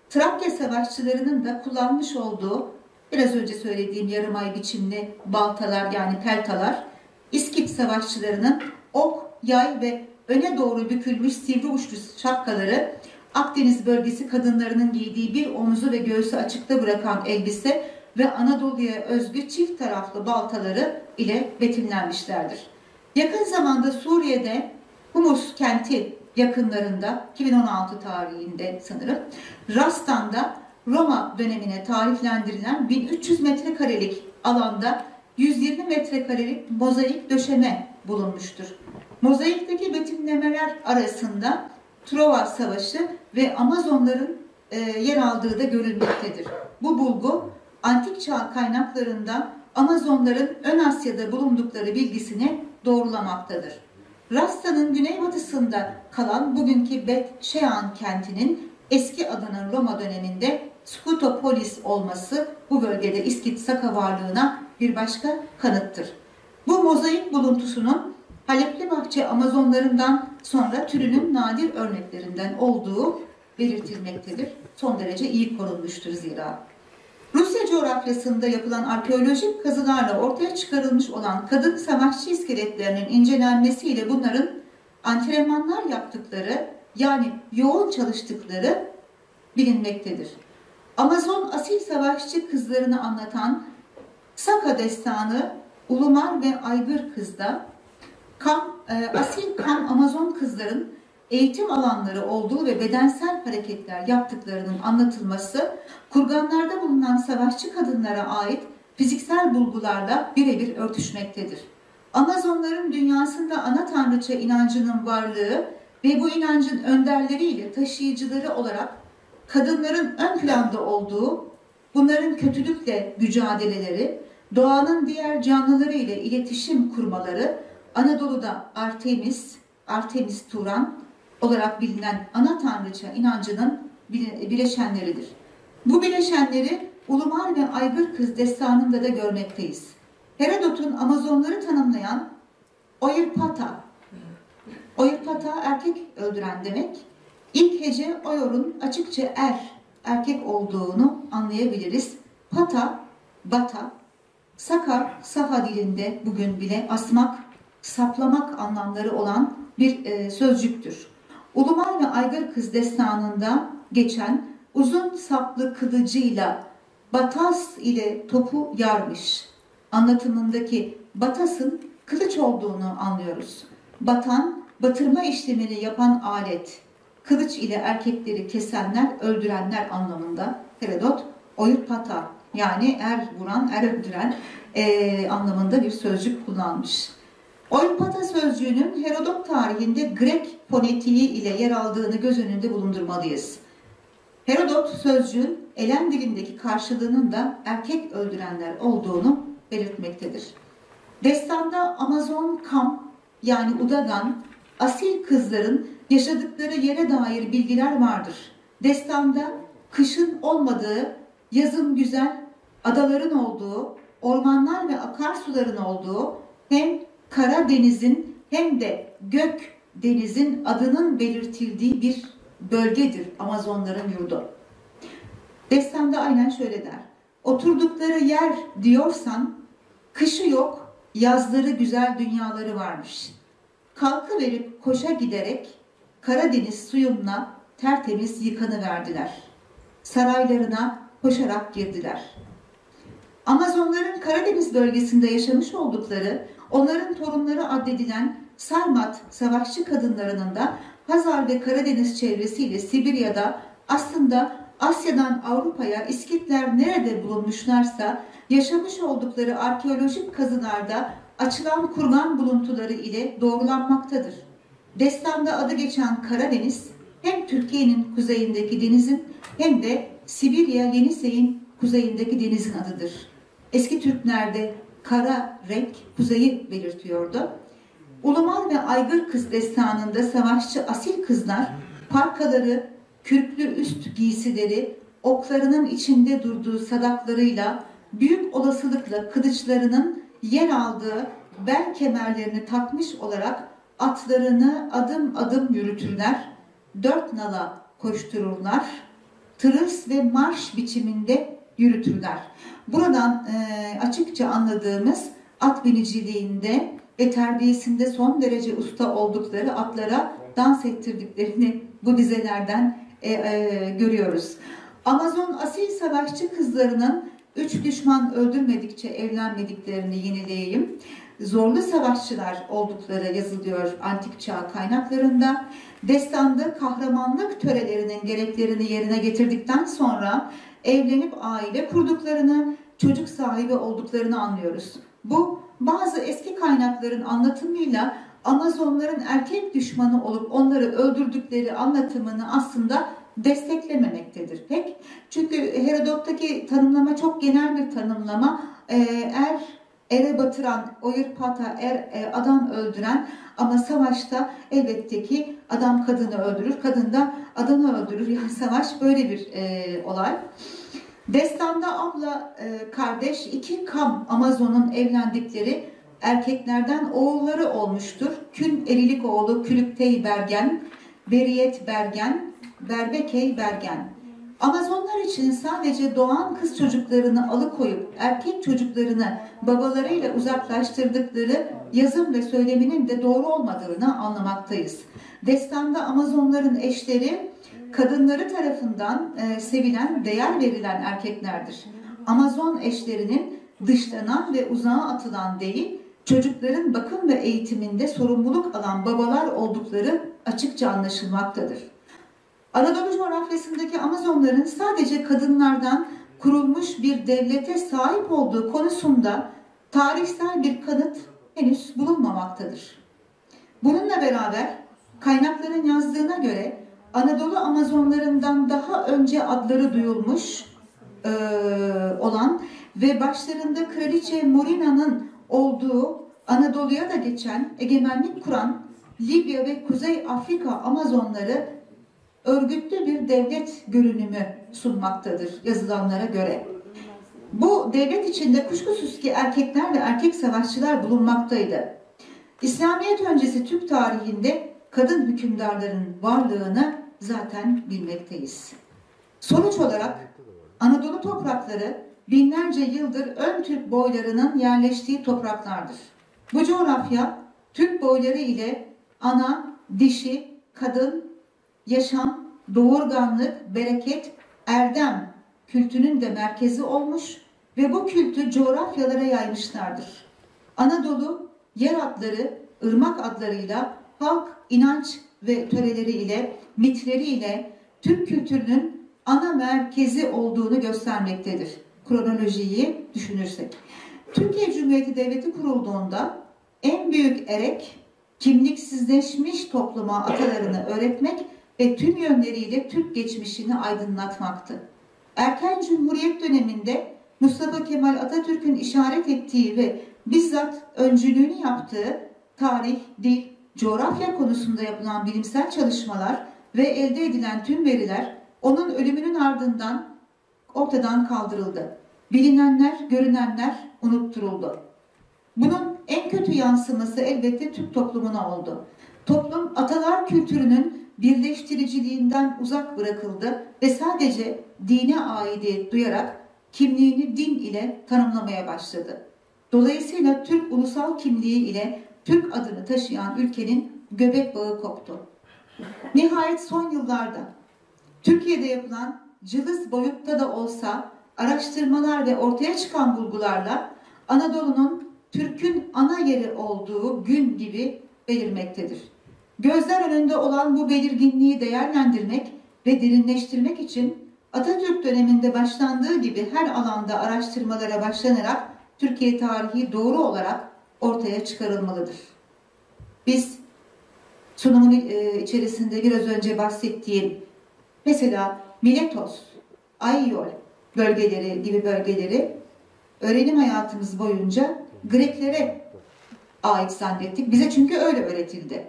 Trakya savaşçılarının da kullanmış olduğu biraz önce söylediğim yarım ay biçimli baltalar yani peltalar, İskit savaşçılarının ok, yay ve öne doğru bükülmüş sivri uçlu şapkaları, Akdeniz bölgesi kadınlarının giydiği bir omuzu ve göğsü açıkta bırakan elbise ve Anadolu'ya özgü çift taraflı baltaları ile betimlenmişlerdir. Yakın zamanda Suriye'de Humus kenti yakınlarında 2016 tarihinde sanırım Rastan'da Roma dönemine tarihlendirilen 1300 metrekarelik alanda 120 metrekarelik mozaik döşeme bulunmuştur. Mozaikteki betimlemeler arasında Trova Savaşı ve Amazonların yer aldığı da görülmektedir. Bu bulgu antik çağ kaynaklarında Amazonların Ön Asya'da bulundukları bilgisini doğrulamaktadır. Rasta'nın güneybatısında kalan bugünkü Bet Shean kentinin eski adının Roma döneminde Scutopolis olması bu bölgede İskit Saka varlığına bir başka kanıttır. Bu mozaik buluntusunun Halepli Bahçe Amazonlarından sonra türünün nadir örneklerinden olduğu belirtilmektedir. Son derece iyi korunmuştur zira. Rusya coğrafyasında yapılan arkeolojik kazılarla ortaya çıkarılmış olan kadın savaşçı iskeletlerinin incelenmesiyle bunların antrenmanlar yaptıkları yani yoğun çalıştıkları bilinmektedir. Amazon asil savaşçı kızlarını anlatan Saka destanı Ulumar ve Aygır Kız'da asil kam Amazon kızların eğitim alanları olduğu ve bedensel hareketler yaptıklarının anlatılması, kurganlarda bulunan savaşçı kadınlara ait fiziksel bulgularla birebir örtüşmektedir. Amazonların dünyasında ana tanrıça inancının varlığı ve bu inancın önderleriyle taşıyıcıları olarak kadınların ön planda olduğu, bunların kötülükle mücadeleleri, doğanın diğer canlıları ile iletişim kurmaları, Anadolu'da Artemis Turan olarak bilinen ana tanrıça inancının bileşenleridir. Bu bileşenleri Ulumar ve Aygır Kız destanında da görmekteyiz. Herodot'un Amazonları tanımlayan Oyirpata erkek öldüren demek. İlk hece Oyor'un açıkça erkek olduğunu anlayabiliriz. Pata, bata, Sakar, Saha dilinde bugün bile asmak, saplamak anlamları olan bir sözcüktür. Ulumar ve Aygır Kız destanında geçen uzun saplı kılıcıyla batas ile topu yarmış anlatımındaki batasın kılıç olduğunu anlıyoruz. Batan, batırma işlemini yapan alet, kılıç ile erkekleri kesenler, öldürenler anlamında Herodot Oyirpata yani er vuran, er öldüren anlamında bir sözcük kullanmış. Oyirpata sözcüğünün Herodot tarihinde Grek fonetiği ile yer aldığını göz önünde bulundurmalıyız. Herodot sözcüğün Elem dilindeki karşılığının da erkek öldürenler olduğunu belirtmektedir. Destanda Amazon Kam yani Udagan, asil kızların yaşadıkları yere dair bilgiler vardır. Destanda kışın olmadığı, yazın güzel adaların olduğu, ormanlar ve akarsuların olduğu, hem Karadeniz'in hem de Gökdeniz'in adının belirtildiği bir bölgedir Amazonların yurdu. Destanda aynen şöyle der. Oturdukları yer diyorsan, kışı yok, yazları güzel dünyaları varmış. Kalkıverip koşa giderek Karadeniz suyunla tertemiz yıkanıverdiler. Saraylarına koşarak girdiler. Amazonların Karadeniz bölgesinde yaşamış oldukları, onların torunları addedilen Sarmat savaşçı kadınlarının da Hazar ve Karadeniz çevresiyle Sibirya'da, aslında Asya'dan Avrupa'ya İskitler nerede bulunmuşlarsa yaşamış oldukları arkeolojik kazılarda açılan kurgan buluntuları ile doğrulanmaktadır. Destanda adı geçen Karadeniz hem Türkiye'nin kuzeyindeki denizin hem de Sibirya Yenisey'in kuzeyindeki denizin adıdır. Eski Türklerde kara renk kuzeyi belirtiyordu. Uluman ve Aygır Kız destanında savaşçı asil kızlar parkaları, kürklü üst giysileri, oklarının içinde durduğu sadaklarıyla büyük olasılıkla kılıçlarının yer aldığı bel kemerlerini takmış olarak atlarını adım adım yürütürler, dört nala koştururlar, tırıs ve marş biçiminde yürütürler. Buradan açıkça anladığımız at biniciliğinde ve terbiyesinde son derece usta oldukları, atlara dans ettirdiklerini bu dizelerden görüyoruz. Amazon asil savaşçı kızlarının üç düşman öldürmedikçe evlenmediklerini yineleyeyim. Zorlu savaşçılar oldukları yazılıyor antik çağ kaynaklarında. Destanda kahramanlık törelerinin gereklerini yerine getirdikten sonra evlenip aile kurduklarını, çocuk sahibi olduklarını anlıyoruz. Bu bazı eski kaynakların anlatımıyla Amazonların erkek düşmanı olup onları öldürdükleri anlatımını aslında desteklememektedir pek. Çünkü Herodot'taki tanımlama çok genel bir tanımlama. Ere batıran, oyurpata, adam öldüren, ama savaşta elbette ki adam kadını öldürür, kadın da adamı öldürür. Yani savaş böyle bir olay. Destanda abla kardeş iki Kam Amazon'un evlendikleri erkeklerden oğulları olmuştur. Kün Erilik oğlu Külüktey Bergen, Beriyet Bergen, Berbekey Bergen. Amazonlar için sadece doğan kız çocuklarını alıkoyup erkek çocuklarını babalarıyla uzaklaştırdıkları yazım ve söyleminin de doğru olmadığını anlamaktayız. Destanda Amazonların eşleri kadınları tarafından sevilen, değer verilen erkeklerdir. Amazon eşlerinin dışlanan ve uzağa atılan değil, çocukların bakım ve eğitiminde sorumluluk alan babalar oldukları açıkça anlaşılmaktadır. Anadolu coğrafyasındaki Amazonların sadece kadınlardan kurulmuş bir devlete sahip olduğu konusunda tarihsel bir kanıt henüz bulunmamaktadır. Bununla beraber kaynakların yazdığına göre Anadolu Amazonlarından daha önce adları duyulmuş olan ve başlarında Kraliçe Morina'nın olduğu, Anadolu'ya da geçen, egemenlik kuran Libya ve Kuzey Afrika Amazonları örgütlü bir devlet görünümü sunmaktadır yazılanlara göre. Bu devlet içinde kuşkusuz ki erkekler ve erkek savaşçılar bulunmaktaydı. İslamiyet öncesi Türk tarihinde kadın hükümdarların varlığını zaten bilmekteyiz. Sonuç olarak Anadolu toprakları binlerce yıldır ön Türk boylarının yerleştiği topraklardır. Bu coğrafya Türk boyları ile ana, dişi, kadın, yaşam, doğurganlık, bereket, erdem kültünün de merkezi olmuş ve bu kültü coğrafyalara yaymışlardır. Anadolu, yer adları, ırmak adlarıyla, halk, inanç ve töreleri ile, mitleri ile Türk kültürünün ana merkezi olduğunu göstermektedir. Kronolojiyi düşünürsek. Türkiye Cumhuriyeti Devleti kurulduğunda en büyük erek, kimliksizleşmiş topluma atalarını öğretmek ve tüm yönleriyle Türk geçmişini aydınlatmaktı. Erken Cumhuriyet döneminde Mustafa Kemal Atatürk'ün işaret ettiği ve bizzat öncülüğünü yaptığı tarih, dil, coğrafya konusunda yapılan bilimsel çalışmalar ve elde edilen tüm veriler onun ölümünün ardından ortadan kaldırıldı. Bilinenler, görünenler unutturuldu. Bunun en kötü yansıması elbette Türk toplumuna oldu. Toplum atalar kültürünün birleştiriciliğinden uzak bırakıldı ve sadece dine aidiyet duyarak kimliğini din ile tanımlamaya başladı. Dolayısıyla Türk ulusal kimliği ile Türk adını taşıyan ülkenin göbek bağı koptu. Nihayet son yıllarda Türkiye'de yapılan cılız boyutta da olsa araştırmalar ve ortaya çıkan bulgularla Anadolu'nun Türk'ün ana yeri olduğu gün gibi belirmektedir. Gözler önünde olan bu belirginliği değerlendirmek ve derinleştirmek için Atatürk döneminde başlandığı gibi her alanda araştırmalara başlanarak Türkiye tarihi doğru olarak ortaya çıkarılmalıdır. Biz sunumun içerisinde biraz önce bahsettiğim mesela Miletos, Ayyol bölgeleri gibi bölgeleri öğrenim hayatımız boyunca Greklere ait zannettik. Bize çünkü öyle öğretildi.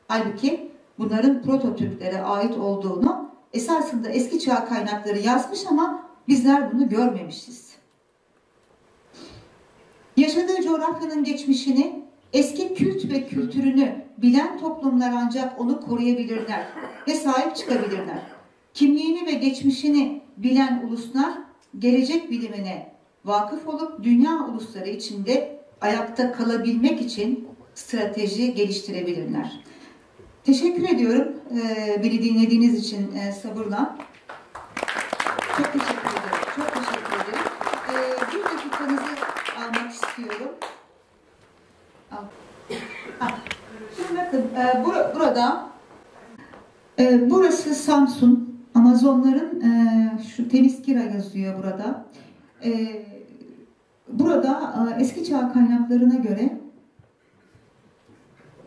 Halbuki bunların Proto-Türklere ait olduğunu esasında eski çağ kaynakları yazmış ama bizler bunu görmemişiz. Yaşadığı coğrafyanın geçmişini, eski kült ve kültürünü bilen toplumlar ancak onu koruyabilirler ve sahip çıkabilirler. Kimliğini ve geçmişini bilen uluslar gelecek bilimine vakıf olup dünya ulusları içinde ayakta kalabilmek için strateji geliştirebilirler. Teşekkür ediyorum beni dinlediğiniz için sabırla. Çok teşekkür ederim. Çok teşekkür ederim. Bir dakikanızı almak istiyorum. Şimdi bakın burada burası Samsun. Amazonların şu Temiskira yazıyor burada. Burada eski çağ kaynaklarına göre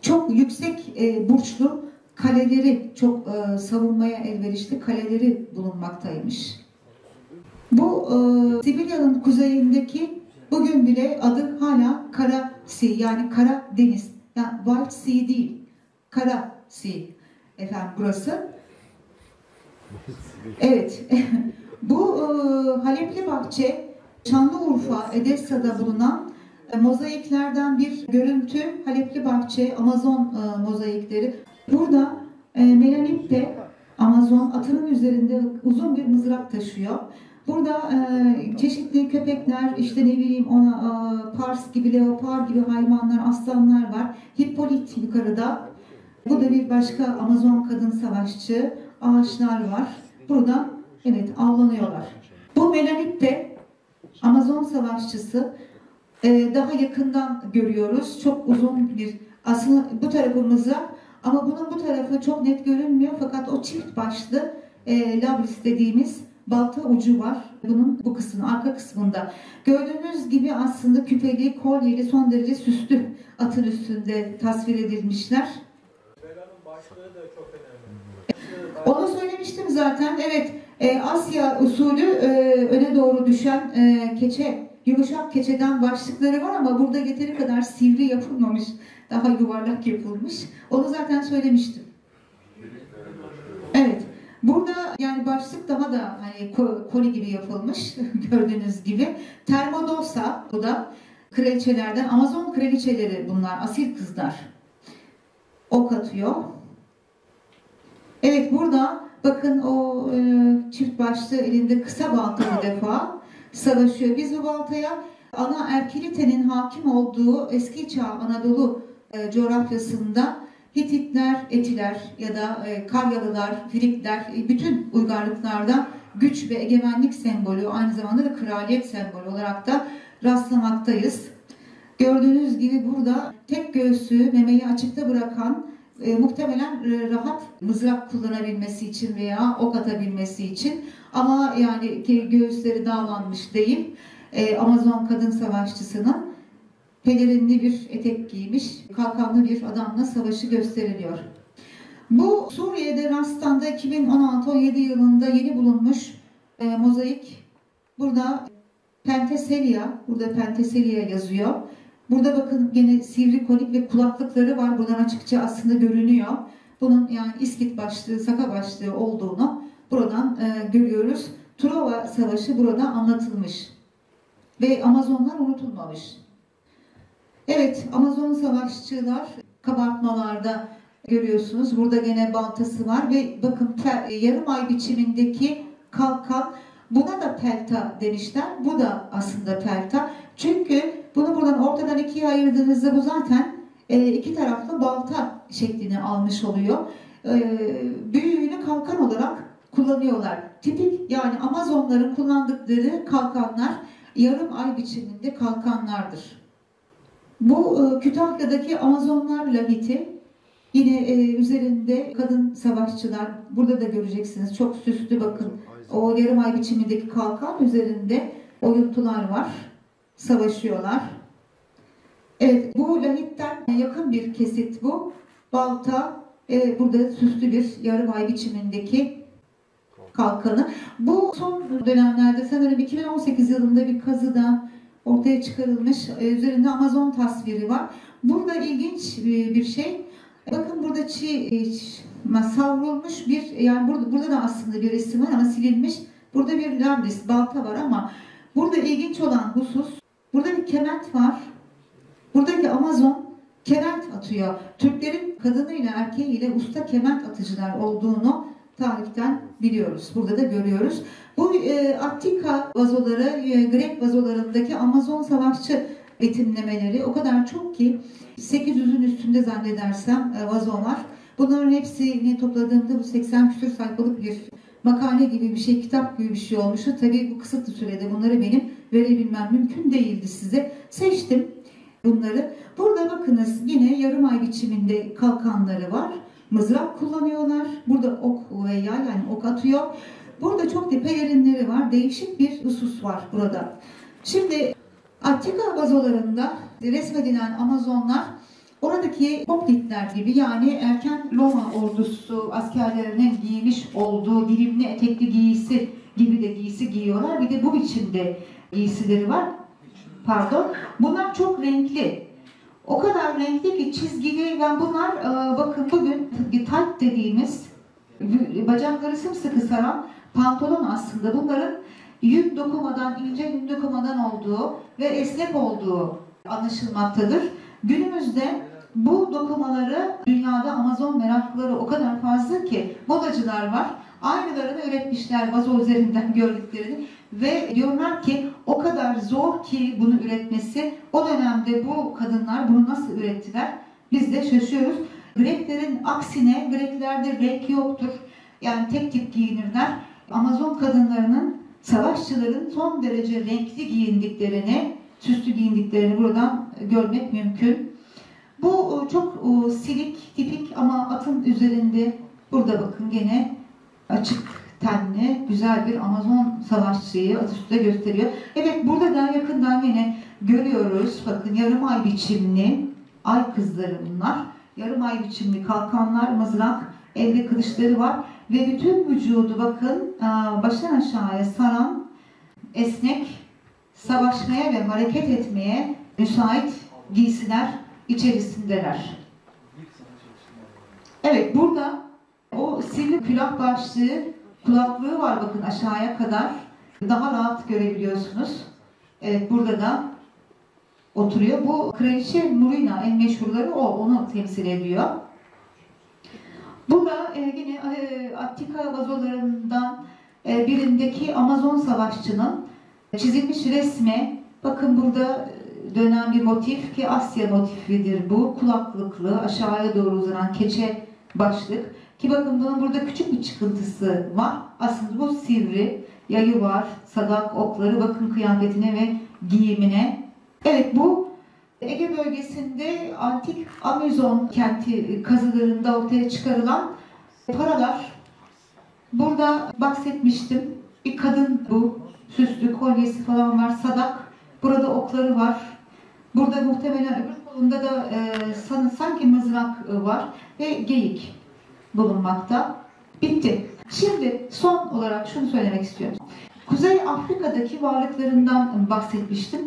çok yüksek burçlu kaleleri, çok savunmaya elverişli kaleleri bulunmaktaymış. Bu Sibirya'nın kuzeyindeki bugün bile adı hala Kara Sea, yani Kara Deniz. Yani White Sea değil, Kara Sea efendim burası. Evet, bu Halepli Bahçe, Şanlıurfa, Edessa'da bulunan mozaiklerden bir görüntü. Halepli Bahçe, Amazon mozaikleri. Burada Melanippe, Amazon atının üzerinde uzun bir mızrak taşıyor. Burada çeşitli köpekler, işte ne bileyim ona pars gibi, leopar gibi hayvanlar, aslanlar var. Hippolit yukarıda. Bu da bir başka Amazon kadın savaşçı. Ağaçlar var. Burada evet avlanıyorlar. Bu Melanippe, Amazon savaşçısı. Daha yakından görüyoruz. Çok uzun bir, aslında bu tarafı mızrak ama bunun bu tarafı çok net görünmüyor fakat o çift başlı labris dediğimiz balta ucu var. Bunun bu kısmı, arka kısmında. Gördüğünüz gibi aslında küpeli, kolyeli, son derece süslü atın üstünde tasvir edilmişler. Başlığı da çok önemli. Onu söylemiştim zaten. Evet, Asya usulü öne doğru düşen keçe, yumuşak keçeden başlıkları var ama burada yeteri kadar sivri yapılmamış. Daha yuvarlak yapılmış. Onu zaten söylemiştim. Evet. Burada yani başlık daha da hani koli gibi yapılmış gördüğünüz gibi. Termodosa, bu da kraliçelerden, Amazon kraliçeleri bunlar, asil kızlar. Ok atıyor. Evet, burada bakın o çift başlı elinde kısa balta bu defa savaşıyor. Biz bu baltaya ana Erkilite'nin hakim olduğu eski çağ Anadolu coğrafyasında Hititler, Etiler ya da Karyalılar, Frikler, bütün uygarlıklarda güç ve egemenlik sembolü, aynı zamanda da kraliyet sembolü olarak da rastlamaktayız. Gördüğünüz gibi burada tek göğsü, memeyi açıkta bırakan, muhtemelen rahat mızrak kullanabilmesi için veya ok atabilmesi için, ama yani göğüsleri dağlanmış değil. Amazon kadın savaşçısının pelerinli bir etek giymiş, kalkanlı bir adamla savaşı gösteriliyor. Bu Suriye'de Rastan'da 2016-17 yılında yeni bulunmuş mozaik. Burada Penthesilea, burada Penthesilea yazıyor. Burada bakın gene sivri konik ve kulaklıkları var. Buradan açıkça aslında görünüyor. Bunun yani İskit başlığı, Saka başlığı olduğunu buradan görüyoruz. Truva Savaşı burada anlatılmış. Ve Amazonlar unutulmamış. Evet, Amazon savaşçılar kabartmalarda görüyorsunuz. Burada gene baltası var ve bakın yarım ay biçimindeki kalkan, buna da pelta demişler. Bu da aslında pelta. Çünkü bunu buradan ortadan ikiye ayırdığınızda bu zaten iki taraflı balta şeklini almış oluyor. Büyüğünü kalkan olarak kullanıyorlar. Tipik yani Amazonların kullandıkları kalkanlar yarım ay biçiminde kalkanlardır. Bu Kütahya'daki Amazonlar lahiti yine üzerinde kadın savaşçılar, burada da göreceksiniz çok süslü bakın. O yarım ay biçimindeki kalkan üzerinde oyuntular var. Savaşıyorlar. Evet, bu lahitten yakın bir kesit bu. Balta, burada süslü bir yarım ay biçimindeki kalkanı. Bu son dönemlerde sanırım 2018 yılında bir kazıda ortaya çıkarılmış. Üzerinde Amazon tasviri var. Burada ilginç bir şey. Bakın burada savrulmuş bir, yani burada da aslında bir resim var ama silinmiş. Burada bir lambis, balta var ama burada ilginç olan husus, burada bir kement var. Buradaki Amazon kement atıyor. Türklerin kadınıyla erkeğiyle usta kement atıcılar olduğunu tarihten biliyoruz. Burada da görüyoruz. Bu Attika vazoları, Grek vazolarındaki Amazon savaşçı betimlemeleri o kadar çok ki 800'ün üstünde zannedersem vazo var. Bunların hepsini topladığımda bu 80 küsur sayfalık bir makale gibi bir şey, kitap gibi bir şey olmuştu. Tabii bu kısıtlı sürede bunları benim verebilmem mümkün değildi size. Seçtim bunları. Burada bakınız yine yarım ay biçiminde kalkanları var. Mızrak kullanıyorlar. Burada ok ve yay, yani ok atıyor. Burada çok pelerinleri var. Değişik bir husus var burada. Şimdi Attika vazolarında resmedilen Amazonlar oradaki hoplitler gibi, yani erken Roma ordusu askerlerinin giymiş olduğu dilimli etekli giysi gibi de giysi giyiyorlar. Bir de bu biçimde giysileri var. Pardon. Bunlar çok renkli. O kadar renkli ki çizgili. Ben bunlar bakın bugün tight dediğimiz bacakları sımsıkı saran pantolon aslında. Bunların yün dokumadan, ince yün dokumadan olduğu ve esnek olduğu anlaşılmaktadır. Günümüzde bu dokumaları dünyada Amazon meraklıları o kadar fazla ki modacılar var. Aynılarını üretmişler vazo üzerinden gördüklerini ve diyorlar ki o kadar zor ki bunu üretmesi. O dönemde bu kadınlar bunu nasıl ürettiler? Biz de şaşıyoruz. Greklerin aksine Greklerde renk yoktur. Yani tek tip giyinirler. Amazon kadınlarının, savaşçıların son derece renkli giyindiklerini, süslü giyindiklerini buradan görmek mümkün. Bu çok silik, tipik ama atın üzerinde, burada bakın gene açık tenli, güzel bir Amazon savaşçıyı at üstünde gösteriyor. Evet, burada da yakından yine görüyoruz. Bakın yarım ay biçimli ay kızları bunlar. Yarım ay biçimli kalkanlar, mızrak, elde kılıçları var. Ve bütün vücudu bakın baştan aşağıya saran, esnek, savaşmaya ve hareket etmeye müsait giysiler içerisindeler. Evet, burada o sivri külah başlığı, kulaklığı var bakın aşağıya kadar. Daha rahat görebiliyorsunuz. Evet, burada da oturuyor. Bu Kraliçe Murina, en meşhurları o, onu temsil ediyor. Burada yine Attika vazolarından birindeki Amazon savaşçının çizilmiş resmi. Bakın burada dönen bir motif ki Asya motifidir bu. Kulaklıklı, aşağıya doğru uzanan keçe başlık. Ki bakın bunun burada küçük bir çıkıntısı var. Aslında bu sivri, yayı var, sadak, okları, bakın kıyafetine ve giyimine. Evet, bu Ege bölgesinde antik Amazon kenti kazılarında ortaya çıkarılan paralar. Burada bahsetmiştim. Bir kadın bu. Süslü kolyesi falan var. Sadak. Burada okları var. Burada muhtemelen öbür kolunda da sanki mızrak var. Ve geyik bulunmakta. Bitti. Şimdi son olarak şunu söylemek istiyorum. Kuzey Afrika'daki varlıklarından bahsetmiştim.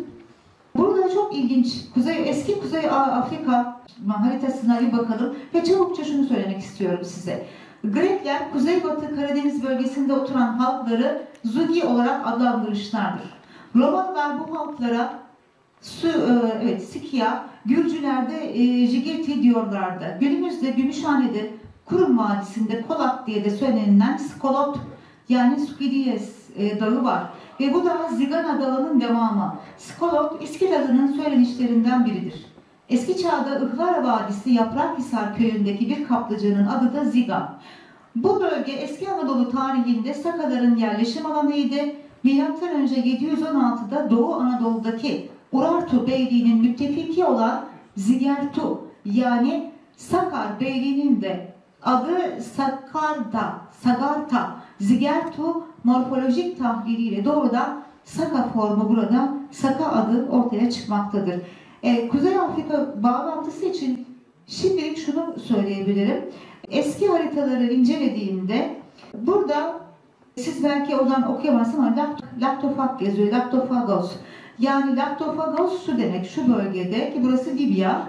Burada çok ilginç, eski Kuzey Afrika haritasına bir bakalım ve çabukça şunu söylemek istiyorum size. Grekler, Kuzeybatı Karadeniz bölgesinde oturan halkları Zugi olarak adlandırmışlardır. Romalılar bu halklara Sikya, Gürcülerde Jigeti diyorlardı. Günümüzde Gümüşhane'de, Kurum Vadisi'nde Kolat diye de söylenilen Skolot, yani Skidies dağı var. Ve bu da Zigana Dağı'nın devamı. Skolot, İskil söylenişlerinden biridir. Eski çağda Ihlara Vadisi Yaprakhisar köyündeki bir kaplıcanın adı da Ziga. Bu bölge eski Anadolu tarihinde Sakaların yerleşim alanıydı. M.Ö. 716'da Doğu Anadolu'daki Urartu Beyliği'nin müttefiki olan Zigertu yani Sakar Beyliği'nin de adı Sagarta, Zigertu morfolojik tahliliyle doğrudan Saka formu burada, Saka adı ortaya çıkmaktadır. Kuzey Afrika bağlantısı için şimdilik şunu söyleyebilirim. Eski haritaları incelediğimde burada siz belki oradan okuyamazsınız ama Laktofag yazıyor, Laktofagos. Yani Laktofagos şu demek, şu bölgede ki burası Libya.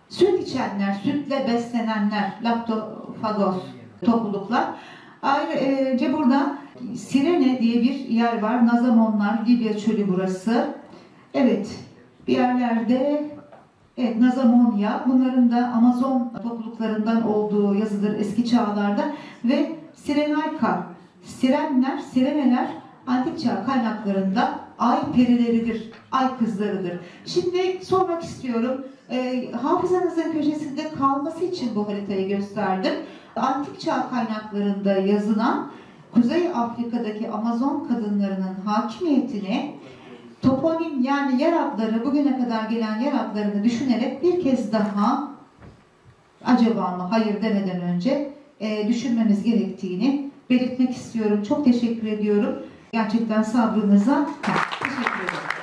Süt içenler, sütle beslenenler, Laktofagos topluluklar. Ayrıca burada Sirene diye bir yer var. Nazamonlar, Libya çölü burası. Evet, bir yerlerde evet, Nazamonya, bunların da Amazon topluluklarından olduğu yazılır eski çağlarda ve Sirenayka, Sirenler, Sireneler antik çağ kaynaklarında ay perileridir, ay kızlarıdır. Şimdi sormak istiyorum, hafızanızın köşesinde kalması için bu haritayı gösterdim. Antik çağ kaynaklarında yazılan Kuzey Afrika'daki Amazon kadınlarının hakimiyetini toponim yani yer adları, bugüne kadar gelen yer adlarını düşünerek bir kez daha acaba mı hayır demeden önce düşünmemiz gerektiğini belirtmek istiyorum. Çok teşekkür ediyorum. Gerçekten sabrınıza teşekkür ederim.